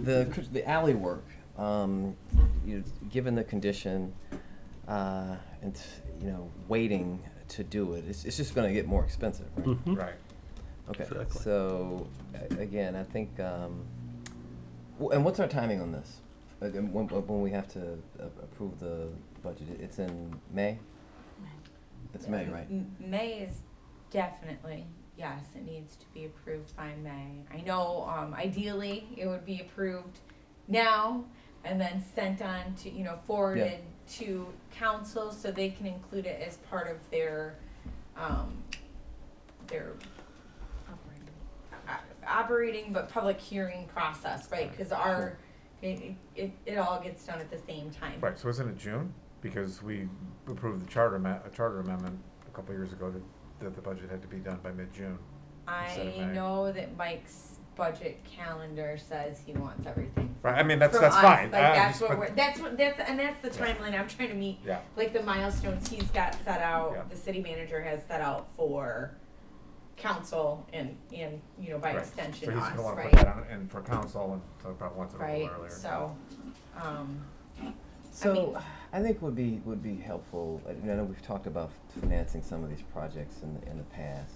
The alley work, given the condition, and, waiting to do it, it's just gonna get more expensive, right? Mhm. Right. Okay, Exactly. so, again, I think, and what's our timing on this? When we have to approve the budget, it's in May? It's May, right? May is definitely, yes, it needs to be approved by May. I know, ideally, it would be approved now and then sent on to, forwarded to council so they can include it as part of their operating but public hearing process, right? Because it all gets done at the same time. Right, so isn't it June? Because we approved the charter amendment a couple of years ago that the budget had to be done by mid-June. instead of I May. know that Mike's budget calendar says he wants everything. Right, I mean, that's from us. fine. Like, that's just- what but- that's the timeline I'm trying to meet. Yeah. Like the milestones he's got set out, Yeah. the city manager has set out for council and by Right. extension So he's us, gonna wanna right? put that on, in for council, and so probably wants it a little Right, earlier. so, So I think would be helpful. I know we've talked about financing some of these projects in the past.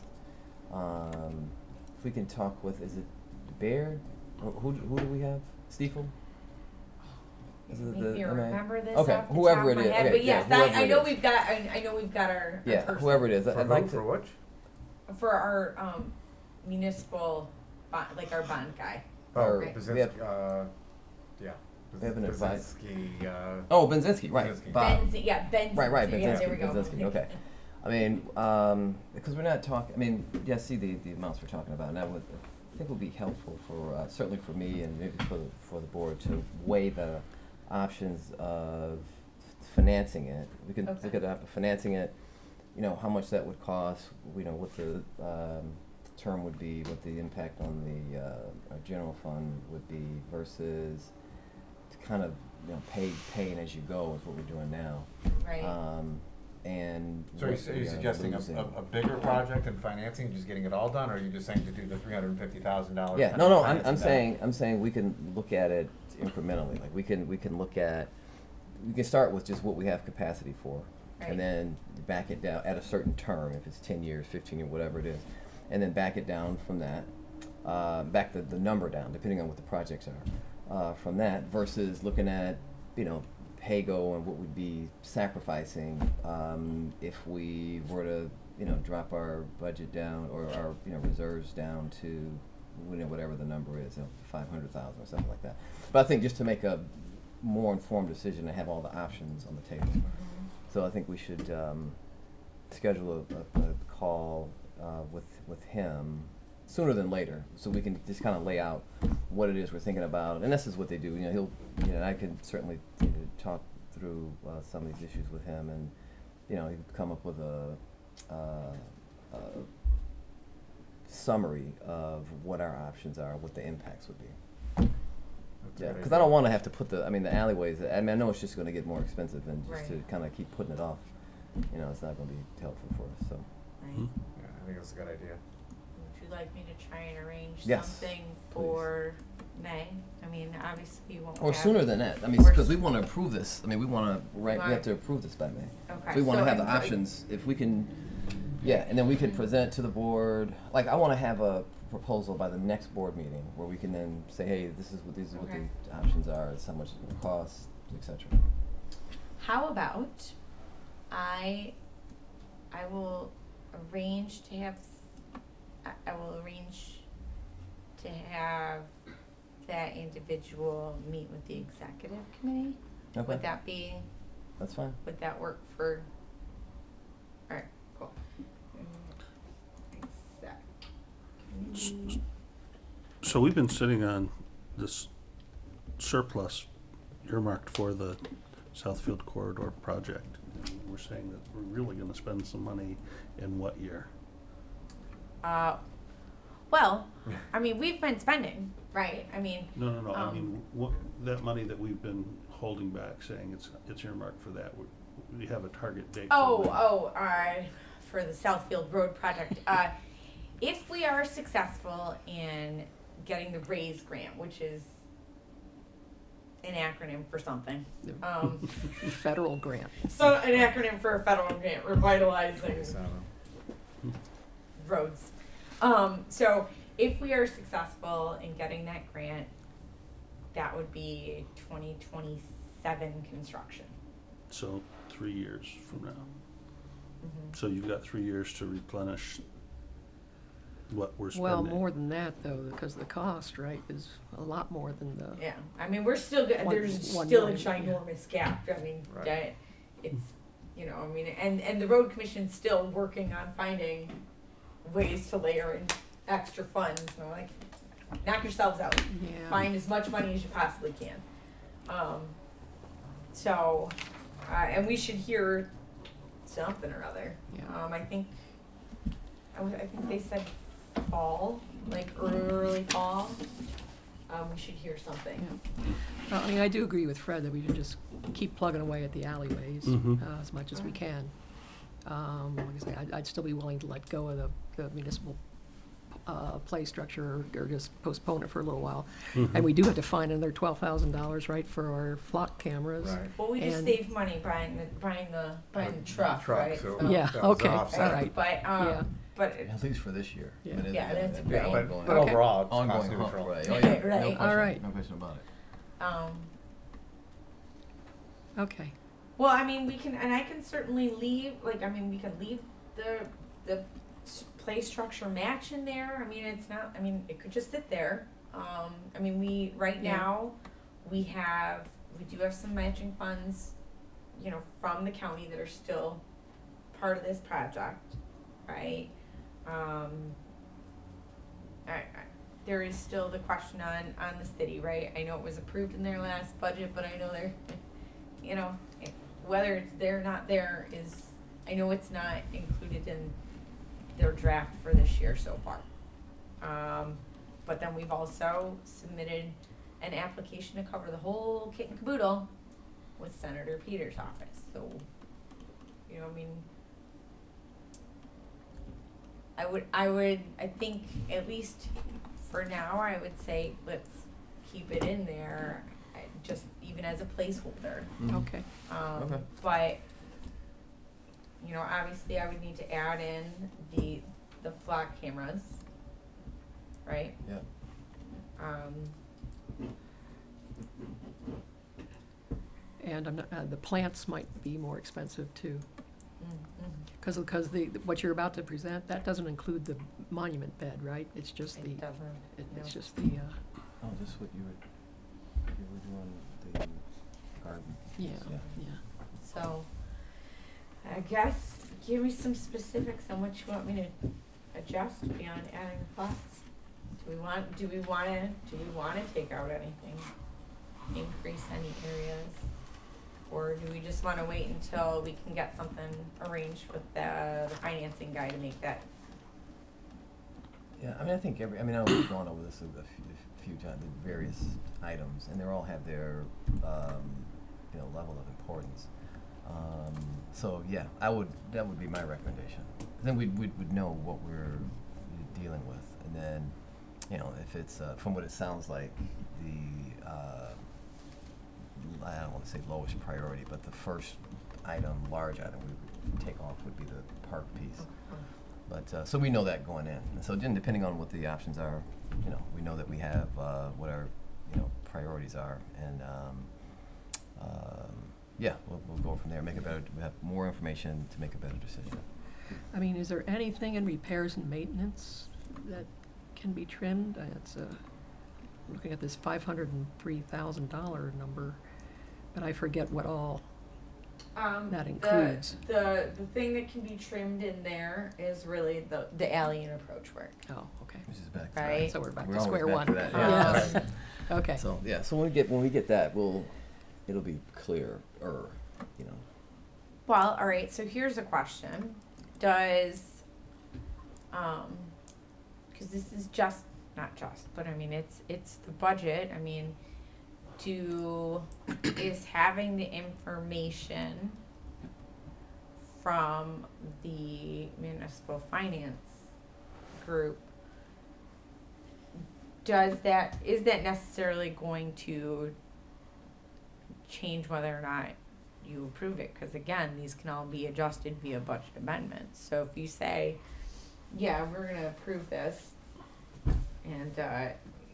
If we can talk with, is it Baird? Who do we have? Stiefel? Is it maybe you MA? remember this Okay, off the whoever top of it my is. head, Okay, but yeah, yes, whoever I it know is. we've got I know we've got our Yeah, person whoever it is. For I'd like for to. which? for our municipal bond, like our bond guy. Oh, Right. We have- yeah. we have an advice- Brzezinski, Oh, Benzinski, right? Benzinski. Bob. Benz. Right, Yeah, there Benzinski, we go. Benzinski, okay. I mean, because we're not talking, I mean, yeah, see the amounts we're talking about, and that would, I think would be helpful for, certainly for me and maybe for the board to weigh the options of financing it. We could Okay. look at financing it, how much that would cost, what the term would be, what the impact on the general fund would be versus to kind of, paying as you go is what we're doing now. Right. And So what are we you suggesting losing. a bigger project and financing, just getting it all done, or are you just saying to do the $350,000? Yeah, no, I'm saying we can look at it incrementally. Like we can start with just what we have capacity for, Right. and then back it down at a certain term, if it's 10 years, 15 years, whatever it is, and then back it down from that, back the number down, depending on what the projects are, from that versus looking at, pay-go and what we'd be sacrificing if we were to, drop our budget down or our, reserves down to, whatever the number is, 500,000 or something like that. But I think just to make a more informed decision and have all the options on the table. So I think we should schedule a call with him sooner than later, so we can just kind of lay out what it is we're thinking about. And this is what they do. I can certainly talk through some of these issues with him, and he could come up with a summary of what our options are, what the impacts would be. Yeah, because I don't want to have to put the alleyways. I know it's just going to get more expensive, and just to Right. kind of keep putting it off, it's not going to be helpful for us. So. Right. Yeah, I think that's a good idea. Would you like me to try and arrange Yes, something for May? I mean, obviously you won't Or have. sooner than that. Or Because we want to approve this. We want to we have to approve this by May. Okay. So we want to have the in- options. If we can, and then we can present to the board. Like I want to have a proposal by the next board meeting where we can then say, hey, these are what Okay. the options are. This is how much it's going to cost, etc. How about I will arrange to have that individual meet with the executive committee. Okay, Would that be? that's fine. Would that work for? All right, cool. So we've been sitting on this surplus earmarked for the Southfield Corridor project. We're saying that we're really gonna spend some money in what year? Well, I mean, we've been spending, right? I mean, No, I mean, that money that we've been holding back, saying it's earmarked for that, we have a target date. for when. for the Southfield Road project. If we are successful in getting the RAISE grant, which is an acronym for something. Federal grant. So an acronym for a federal grant, revitalizing roads. So if we are successful in getting that grant, that would be 2027 construction. So 3 years from now. Mm-hmm. So you've got 3 years to replenish what we're spending. Well, more than that though, because the cost, right, is a lot more than the. Yeah, I mean, we're still, there's one still a million, ginormous gap. I mean, Right. that it's, you know, I mean, and the road commission's still working on finding ways to layer in extra funds. You know, like, knock yourselves out. Yeah. Find as much money as you possibly can. So, and we should hear something or other. Yeah. I think they said fall, like early fall. We should hear something. Yeah. Well, I mean, I do agree with Fred that we should just keep plugging away at the alleyways as much as we can. Like I say, I'd still be willing to let go of the municipal play structure or just postpone it for a little while. And we do have to find another $12,000, right, for our flock cameras. Right. Well, we just And- saved money buying the truck, right? so Yeah, that was an okay, offset. all right. But Yeah. but At least for this year. Yeah. I mean, Yeah, that's it'd be great. ongoing- But Okay. overall, it's Ongoing cost hump, neutral. right. Oh, yeah. No Right. question, All right. No question about it. Okay. well, I mean, we can, and I can certainly leave. Like, I mean, we can leave the play structure match in there. I mean, it's not. I mean, it could just sit there. I mean, we right Yeah. now we do have some matching funds, you know, from the county that are still part of this project, right? There is still the question on the city, right? I know it was approved in their last budget, but I know they're, you know, whether it's there or not there is, I know it's not included in their draft for this year so far. But then we've also submitted an application to cover the whole kit and caboodle with Senator Peters' office. So, you know, I mean, I think at least for now, I would say let's keep it in there, just even as a placeholder. Okay. Okay. But, you know, obviously I would need to add in the flock cameras, right? Yeah. And I'm not, the plants might be more expensive too. Mm-hmm. Because what you're about to present, that doesn't include the monument bed, right? It's just It doesn't. it's no. just the, Oh, this is what you were doing the garden. yeah, Yeah. yeah. So, I guess give me some specifics on what you want me to adjust beyond adding the plots. Do we want to take out anything, increase any areas, or do we just want to wait until we can get something arranged with the financing guy to make that? Yeah, I mean, I think I know we've gone over this a few times, the various items, and they all have their, level of importance. So yeah, that would be my recommendation. Then we would know what we're dealing with, and then, you know, if it's from what it sounds like, the I don't want to say lowest priority, but the first item, large item we would take off would be the park piece. But so we know that going in. And so then, depending on what the options are, you know, we know that we have what our priorities are, and yeah, we'll go from there. We have more information to make a better decision. I mean, is there anything in repairs and maintenance that can be trimmed? It's looking at this $503,000 number, but I forget what all that includes. The thing that can be trimmed in there is really the alley and approach work. Oh, okay. Which is back Right. So we're back We're to always square back one. to that, Yes. yeah. Okay. So yeah, so when we get that, it'll be clearer, you know. Well, all right, so here's a question. Does, because this is not just, but I mean, it's the budget. I mean, is having the information from the municipal finance group, is that necessarily going to change whether or not you approve it? Because again, these can all be adjusted via budget amendments. So if you say, yeah, we're gonna approve this, and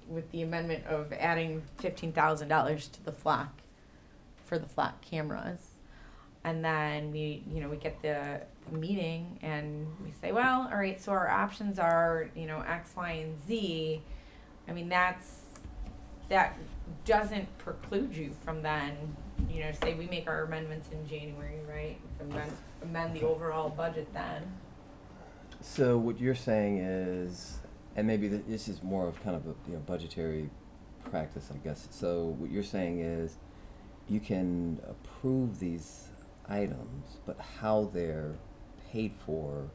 with the amendment of adding $15,000 to the flock, for the flock cameras, and then we get the meeting and we say, well, all right, so our options are, X, Y, and Z. I mean, that doesn't preclude you from then, say we make our amendments in January, right? Amend the overall budget then. So what you're saying is, and maybe this is more of kind of a budgetary practice, I guess. So what you're saying is, you can approve these items, but how they're paid for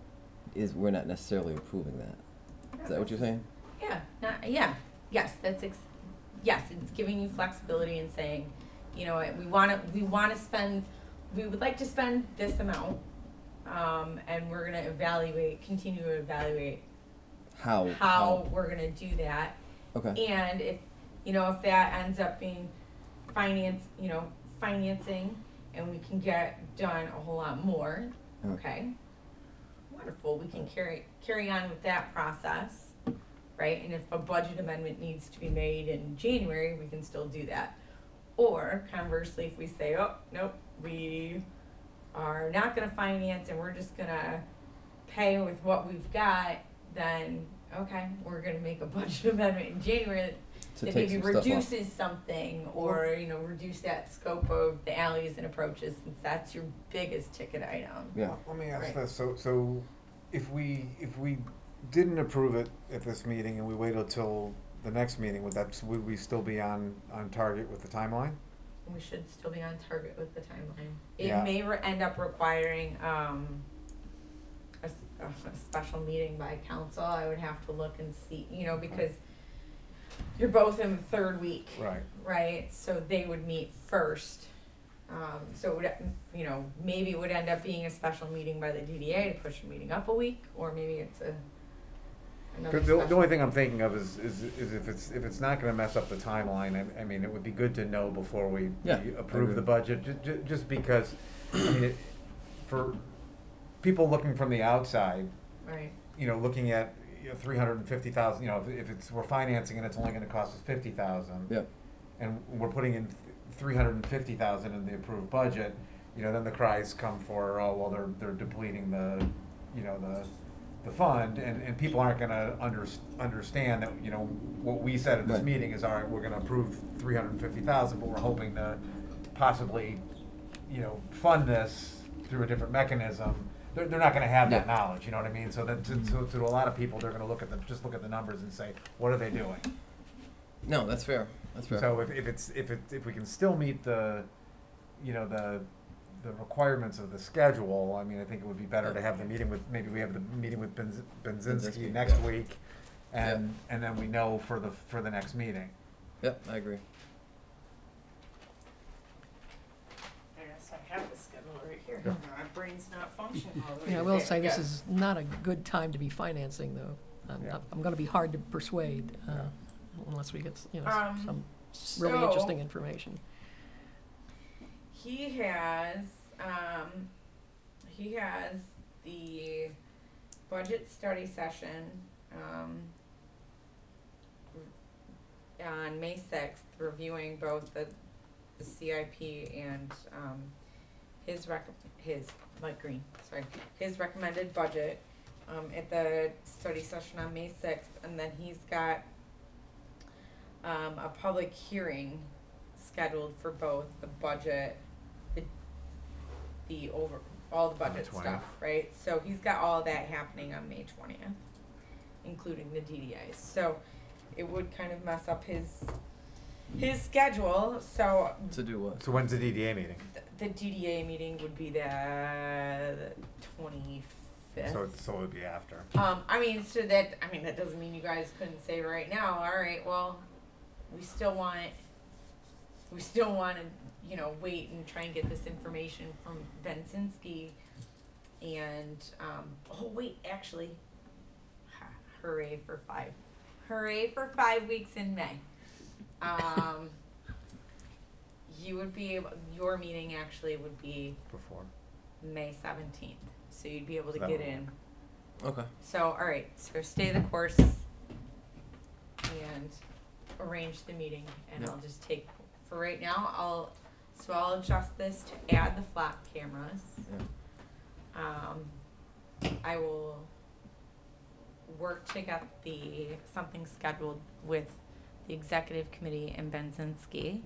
we're not necessarily approving that. Is that what you're saying? Yeah. Yes, yes, it's giving you flexibility and saying, we would like to spend this amount, and we're gonna continue to evaluate how we're gonna do that. Okay. And if that ends up being financing, and we can get done a whole lot more, okay, wonderful, we can carry on with that process, right? And if a budget amendment needs to be made in January, we can still do that. Or conversely, if we say, oh, nope, we are not gonna finance and we're just gonna pay with what we've got, then, okay, we're gonna make a budget amendment in January that maybe reduces something, or reduce that scope of the alleys and approaches, since that's your biggest ticket item. Yeah. Let me ask this. So if we didn't approve it at this meeting and we waited till the next meeting, would we still be on target with the timeline? We should still be on target with the timeline. Yeah. It may end up requiring a special meeting by council. I would have to look and see, because you're both in the third week. Right? So they would meet first. So it would, maybe it would end up being a special meeting by the DDA to push the meeting up a week, or maybe it's another The only thing I'm thinking of is if it's not going to mess up the timeline. I mean, it would be good to know before we approve the budget, just because. I mean, for people looking from the outside, right? Looking at 350,000. If we're financing and it's only going to cost us 50,000. Yep. And we're putting in 350,000 in the approved budget. Then the cries come for, oh well, they're depleting the fund, and people aren't going to understand that what we said at this meeting is, all right, we're going to approve 350,000, but we're hoping to possibly fund this through a different mechanism. They're not going to have that knowledge, you know what I mean? So that to a lot of people, they're going to look at the numbers and say, what are they doing? No, that's fair. That's fair. So if we can still meet the requirements of the schedule, I mean, I think it would be better to have the meeting with, maybe we have the meeting with Benzinski next week, and then we know for the next meeting. Yep, I agree. Yes, I have the schedule right here. Yeah. My brain's not functioning all the way. I will say this is not a good time to be financing, though. I'm going to be hard to persuade unless we get some really interesting information. He has the budget study session on May 6th, reviewing both the CIP and his recommended budget at the study session on May 6th, and then he's got a public hearing scheduled for both the budget, all the budget stuff, right? So he's got all that happening on May 20th, including the DDAs. So it would kind of mess up his schedule. So To do what? So when's the DDA meeting? the DDA meeting would be the 25th. So it would be after. That doesn't mean you guys couldn't say right now, all right, well, we still want to, wait and try and get this information from Benzinski And, oh wait, actually, hooray for 5 weeks in May. You would be able, your meeting actually would be Before. May 17th, so you'd be able to That get would in. Okay. So, all right, so stay the course and arrange the meeting, and Yep. I'll just take, for right now, I'll adjust this to add the flat cameras. I will work to get something scheduled with the executive committee and Benzinski.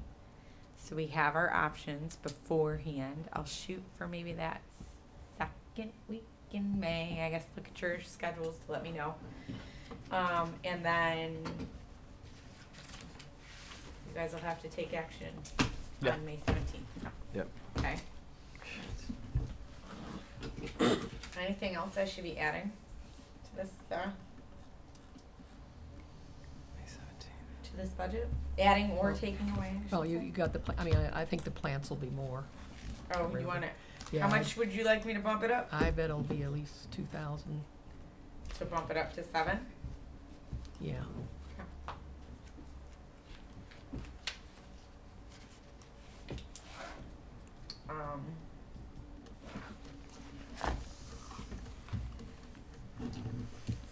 So we have our options beforehand. I'll shoot for maybe that second week in May. I guess look at your schedules to let me know. And then you guys will have to take action Yeah. on May 17th. Yep. Okay. Anything else I should be adding to this, May 17th. to this budget? Adding or taking away? I should Well, you say. got the, I mean, I think the plants will be more. Oh, you want it? Yeah, How much would you like me to bump it up? I bet it'll be at least 2,000, To bump it up to 7? yeah.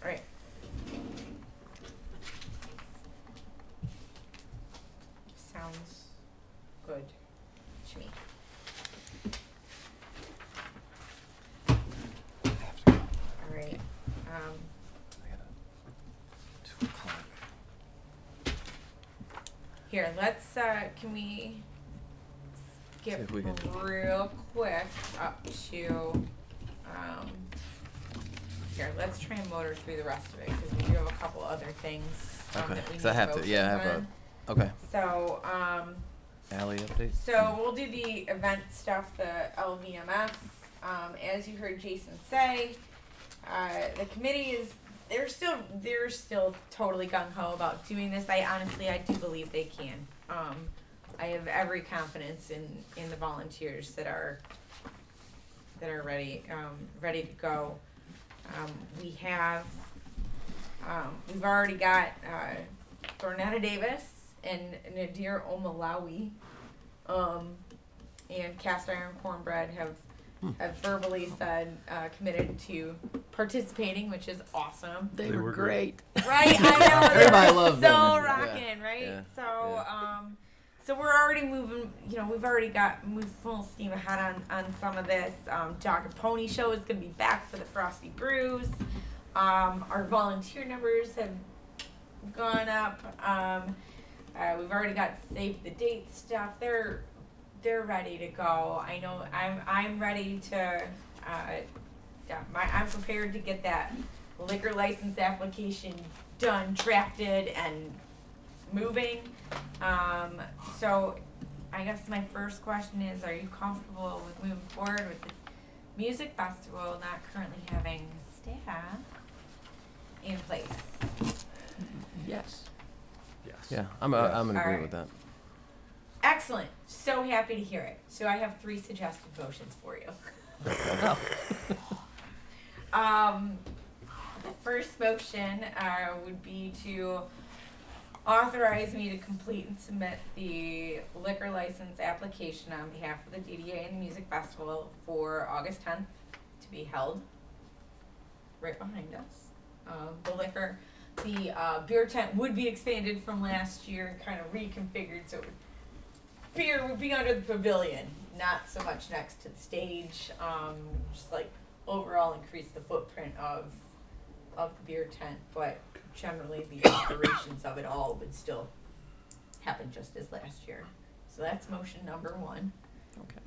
Alright. Sounds good to me. Alright, I got a 2 o'clock. here, let's, can we skip See if we can- real quick up to, here, let's try and motor through the rest of it, because we do have a couple other things, Okay. that we need 'Cause I have to. Yeah, I motions have on. Okay. So, Alley update. so we'll do the event stuff, the LVMF. As you heard Jason say, the committee they're still totally gung ho about doing this. I do believe they can. I have every confidence in the volunteers that are ready to go. We've already got Thornetta Davis and Nadir Omalawi, and Cast Iron Cornbread have verbally said committed to participating, which is awesome. They They were were great. Right, I know. Everybody They're loved so them. rocking, Yeah, right? yeah, So, yeah. so we're already moving. We've already moved full steam ahead on some of this. Dog and Pony Show is going to be back for the Frosty Brews. Our volunteer numbers have gone up. We've already got save the date stuff. They're ready to go. I know I'm ready to. I'm prepared to get that liquor license application done, drafted, and moving. So I guess my first question is, are you comfortable with moving forward with the music festival not currently having staff in place? Yes. Yes. Yeah, I'm in agreement Alright. with that. Excellent. So happy to hear it. So I have 3 suggested motions for you. The first motion would be to authorize me to complete and submit the liquor license application on behalf of the DDA and the Music Festival for August 10th to be held right behind us. The beer tent would be expanded from last year and kind of reconfigured, so beer would be under the pavilion, not so much next to the stage. Just like overall increase the footprint of the beer tent, but generally the operations of it all would still happen just as last year. So that's motion number 1. Okay.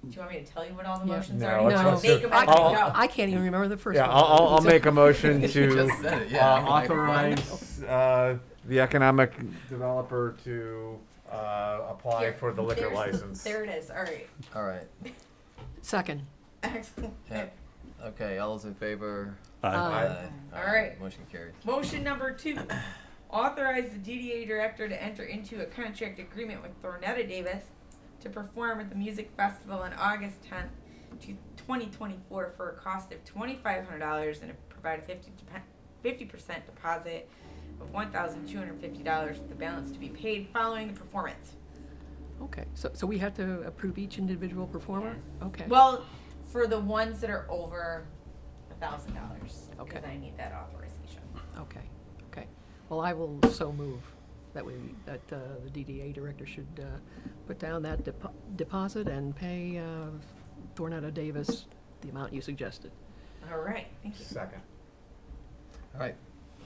Do you want me to tell you what all the Yeah. motions No, are? let's- You let's make do- them as I'll- you go. I can't even remember the first Yeah, one. I'll make a motion You to just said it, yeah. authorize the economic developer to apply Here, for the liquor there's license. There it is. All right. All right. Second. Excellent. Yeah. Okay, all those in favor? Aye. All right. Motion carries. Motion number 2. Authorize the DDA director to enter into a contract agreement with Thornetta Davis to perform at the music festival on August 10th 2024 for a cost of $2,500 and provide a 50% deposit of $1,250 with the balance to be paid following the performance. Okay, so we have to approve each individual performer? Yes. Okay. Well, for the ones that are over $1,000, Okay. because I need that authorization. Okay. Well, I will so move that the DDA director should put down that deposit and pay Thornetta Davis the amount you suggested. All right, thank you. Second. All right.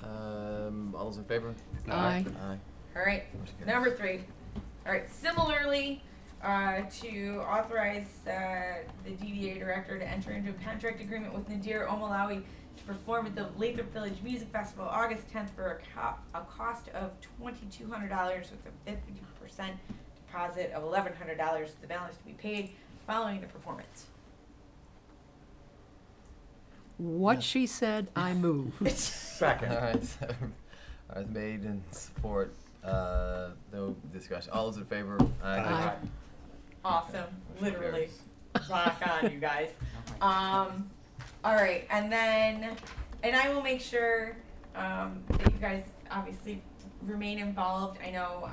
All those in favor? Aye. Aye. All right, number 3. All right, similarly, to authorize the DDA director to enter into a contract agreement with Nadir Omalawi to perform at the Lathrup Village Music Festival August 10th for a cost of $2,200 with a 50% deposit of $1,100, the balance to be paid following the performance. What she said, I move. Second. All right, so, all right, made in support, no discussion. All those in favor? Aye. Awesome, Motion literally. carries. Rock on, you guys. All right, and I will make sure that you guys obviously remain involved. I know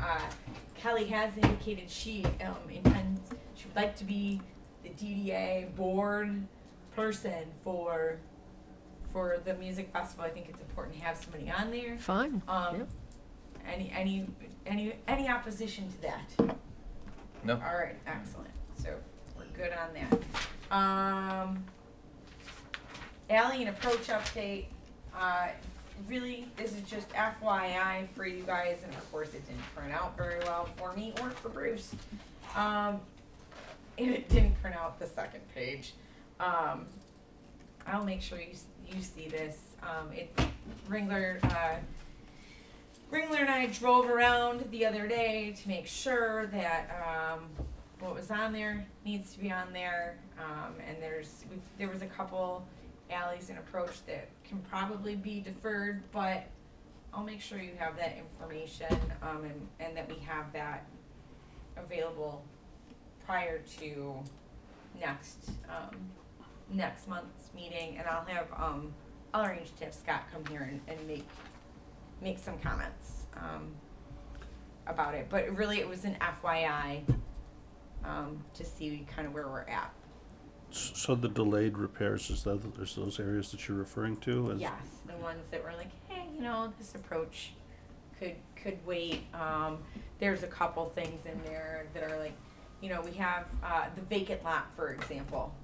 Kelly has indicated she intends, she would like to be the DDA board person for the music festival. I think it's important to have somebody on there. Fine. Yep. Any opposition to that? No. All right, excellent. So we're good on that. Ally, an approach update. Really, this is just FYI for you guys, and of course it didn't turn out very well for me or for Bruce. And it didn't print out the second page. I'll make sure you see this. Ringler and I drove around the other day to make sure that what was on there needs to be on there. And there was a couple alleys and approach that can probably be deferred, but I'll make sure you have that information and that we have that available prior to next month's meeting. And I'll arrange to have Scott come here and make some comments about it. But really, it was an FYI to see kind of where we're at. So the delayed repairs, is those areas that you're referring to? Yes, the ones that were like, hey, this approach could wait. There's a couple things in there that are like, we have the vacant lot, for example,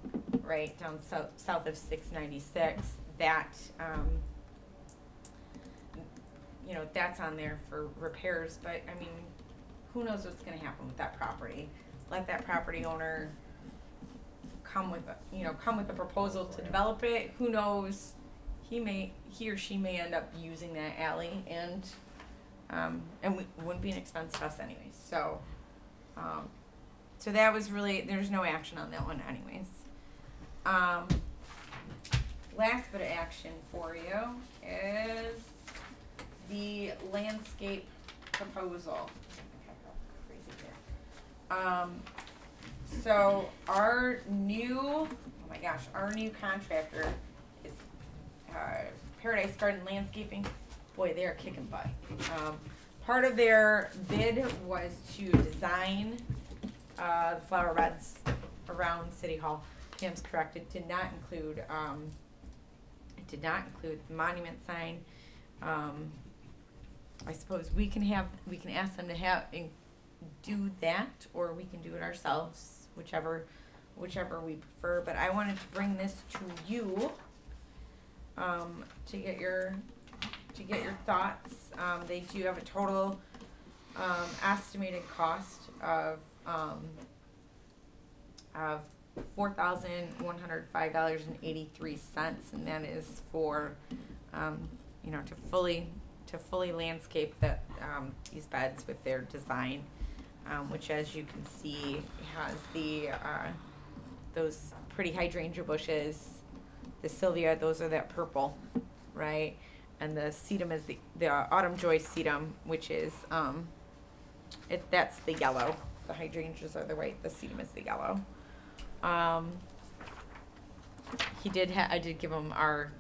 right down south of 696. That that's on there for repairs. But I mean, who knows what's going to happen with that property? Let that property owner come with a proposal to develop it. Who knows? He or she may end up using that alley, and it wouldn't be an expense to us anyways. So that was really, there's no action on that one anyways. Last bit of action for you is the landscape proposal. So our new contractor is Paradise Garden Landscaping. Boy, they are kicking butt. Part of their bid was to design the flower beds around City Hall. Pam's correct. It did not include the monument sign. I suppose we can ask them to do that, or we can do it ourselves, whichever we prefer. But I wanted to bring this to you to get your thoughts. They do have a total estimated cost of $4,105.83, and that is for to fully landscape these beds with their design, which, as you can see, has those pretty hydrangea bushes. The Sylvia, those are that purple, right? And the sedum is the autumn joy sedum, which is that's the yellow. The hydrangeas are the white. The sedum is the yellow. I did give him our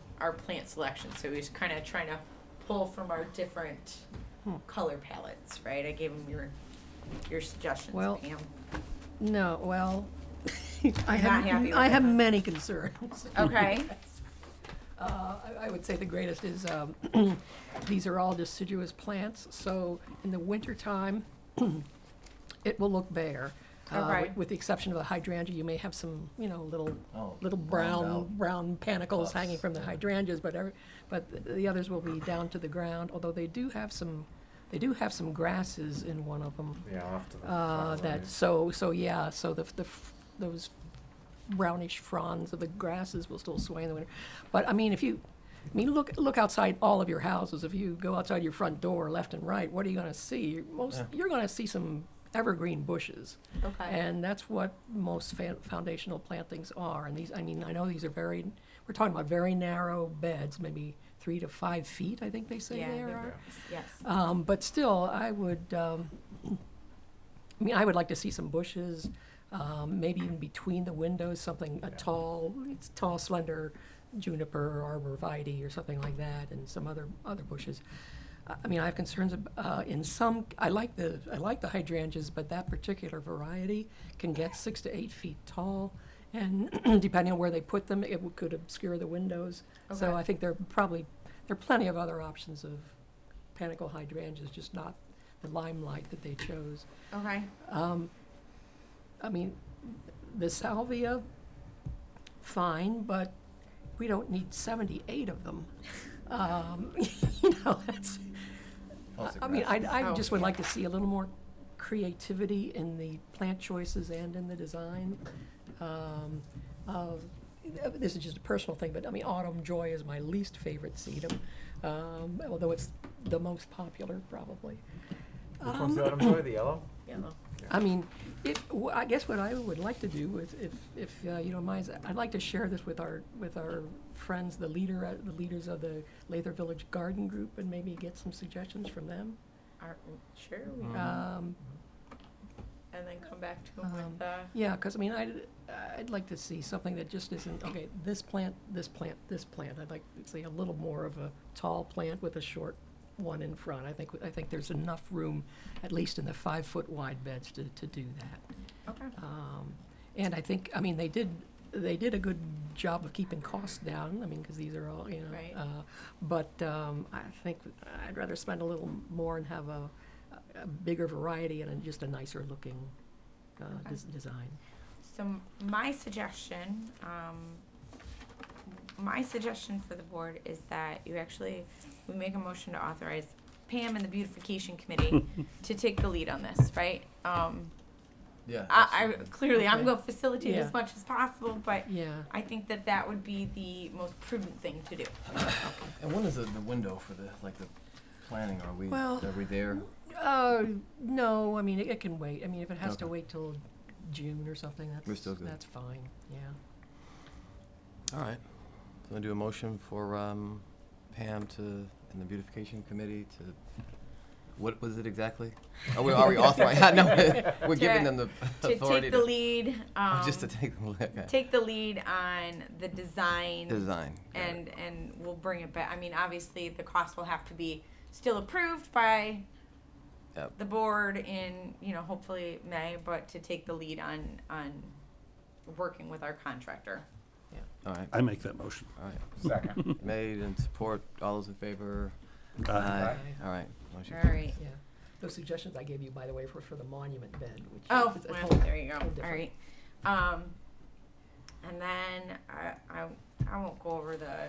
plant selection, so he was kind of trying to pull from our different color palettes, right? I gave him your suggestions, Well, Pam. No, well, I Not happy with have them. many concerns. Okay. I would say the greatest is, these are all deciduous plants, so in the wintertime, it will look bare. Okay. With the exception of the hydrangea, you may have some, little Oh, brown panicles puffs, hanging from the yeah. hydrangeas, but the others will be down to the ground, although they do have some grasses in one of them. Yeah, off to the front, That, right. so those brownish fronds of the grasses will still sway in the winter. But I mean, look outside all of your houses. If you go outside your front door, left and right, what are you going to see? You're going to see some evergreen bushes, Okay. and that's what most foundational plantings are. And these, I know these are we're talking about very narrow beds, maybe 3 to 5 feet. I think they say Yeah, they they're- are. Yes. But still, I would like to see some bushes, maybe even between the windows, a tall, slender juniper or arborvitae or something like that, and some other bushes. I have concerns in some. I like the hydrangeas, but that particular variety can get 6 to 8 feet tall, and depending on where they put them, it could obscure the windows. So Okay. I think there are plenty of other options of panicle hydrangeas, just not the limelight that they chose. Okay. The salvia, fine, but we don't need 78 of them. That's. I just would like to see a little more creativity in the plant choices and in the design. This is just a personal thing, but autumn joy is my least favorite sedum, although it's the most popular probably. Which one's the autumn joy, the yellow? Yellow. I guess what I would like to do is, if you don't mind, I'd like to share this with our friends, the leaders of the Lathrup Village Garden Group, and maybe get some suggestions from them. Sure. And then come back to him with Yeah, because I'd like to see something that just isn't okay. This plant, this plant, this plant. I'd like to see a little more of a tall plant with a short one in front. I think there's enough room, at least in the 5-foot wide beds, to do that. Okay. And I think they did a good job of keeping costs down. Because these are all Right. But I think I'd rather spend a little more and have a bigger variety and just a nicer looking design. So my suggestion for the board is that we make a motion to authorize Pam and the beautification committee to take the lead on this, right? Yeah. I'm Okay. going to facilitate Yeah. as much as possible, but Yeah. I think that would be the most prudent thing to do. And when is the window for the planning? Are we there? No, it can wait. If it has to Okay. wait till June or something, We're still good. that's fine, yeah. All right. So I do a motion for Pam and the beautification committee to. What was it exactly? Are we authorizing? No, we're giving them the To authority take the lead, just to take the lead. Okay. take the lead on the design. Design. Got it. And we'll bring it back. Obviously, the cost will have to be still approved by Yep. the board in, hopefully May, but to take the lead on working with our contractor. All right. I make that motion. All right. Second. Made and support. All those in favor? Aye. All right. Motion All carries. right. Yeah. Those suggestions I gave you, by the way, were for the monument bed, which Oh, is a well, whole- there you go. whole All different- right. And then I won't go over the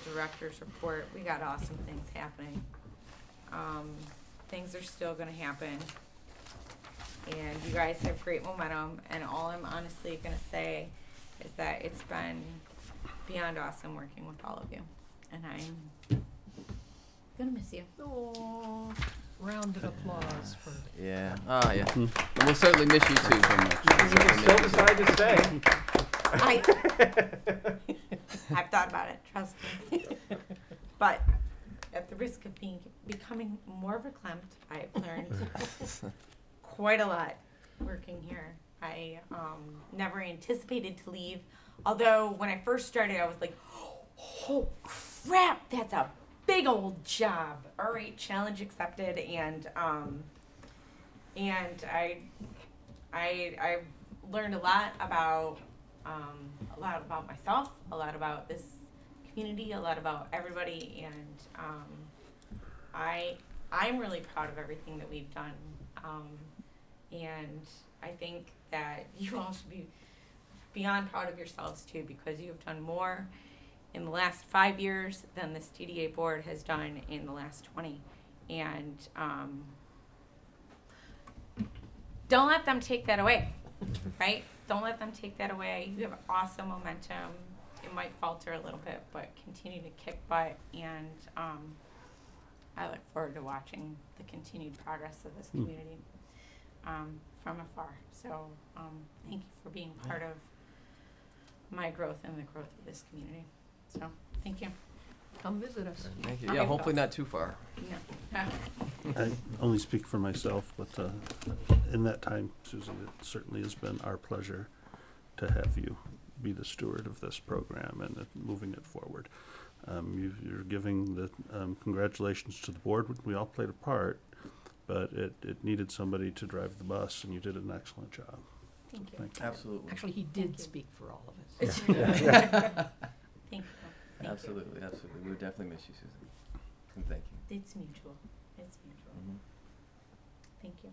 director's report. We got awesome things happening. Things are still gonna happen. And you guys have great momentum, and all I'm honestly gonna say is that it's been beyond awesome working with all of you. And I'm gonna miss you. Aw, rounded applause for. Yeah. Ah, yeah. And we'll certainly miss you too. You can still decide to stay. I've thought about it, trust me. But at the risk of becoming more verklempt, I've learned quite a lot working here. I never anticipated to leave although when I first started, I was like, oh crap, that's a big old job. All right, challenge accepted, and I've learned a lot about myself, a lot about this community, a lot about everybody, and I'm really proud of everything that we've done, and I think that you all should be beyond proud of yourselves too, because you have done more in the last 5 years than this DDA board has done in the last 20, and don't let them take that away, right? Don't let them take that away. You have awesome momentum. It might falter a little bit, but continue to kick butt, and I look forward to watching the continued progress of this community from afar. So thank you for being part of my growth and the growth of this community. So thank you. Come visit us. Thank you. Yeah, hopefully not too far. No. I only speak for myself, but in that time, Susan, it certainly has been our pleasure to have you be the steward of this program and moving it forward. You're giving the congratulations to the board. We all played a part, but it needed somebody to drive the bus, and you did an excellent job. Thank you. Thank you. Absolutely. Actually, he did speak for all of us. Thank you. Absolutely, absolutely. We would definitely miss you, Susan. And thank you. It's mutual. It's mutual. Mhm. Thank you.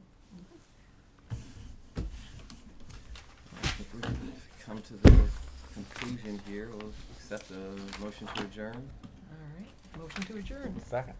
I think we've come to the conclusion here. We'll accept a motion to adjourn. All right, motion to adjourn. Second.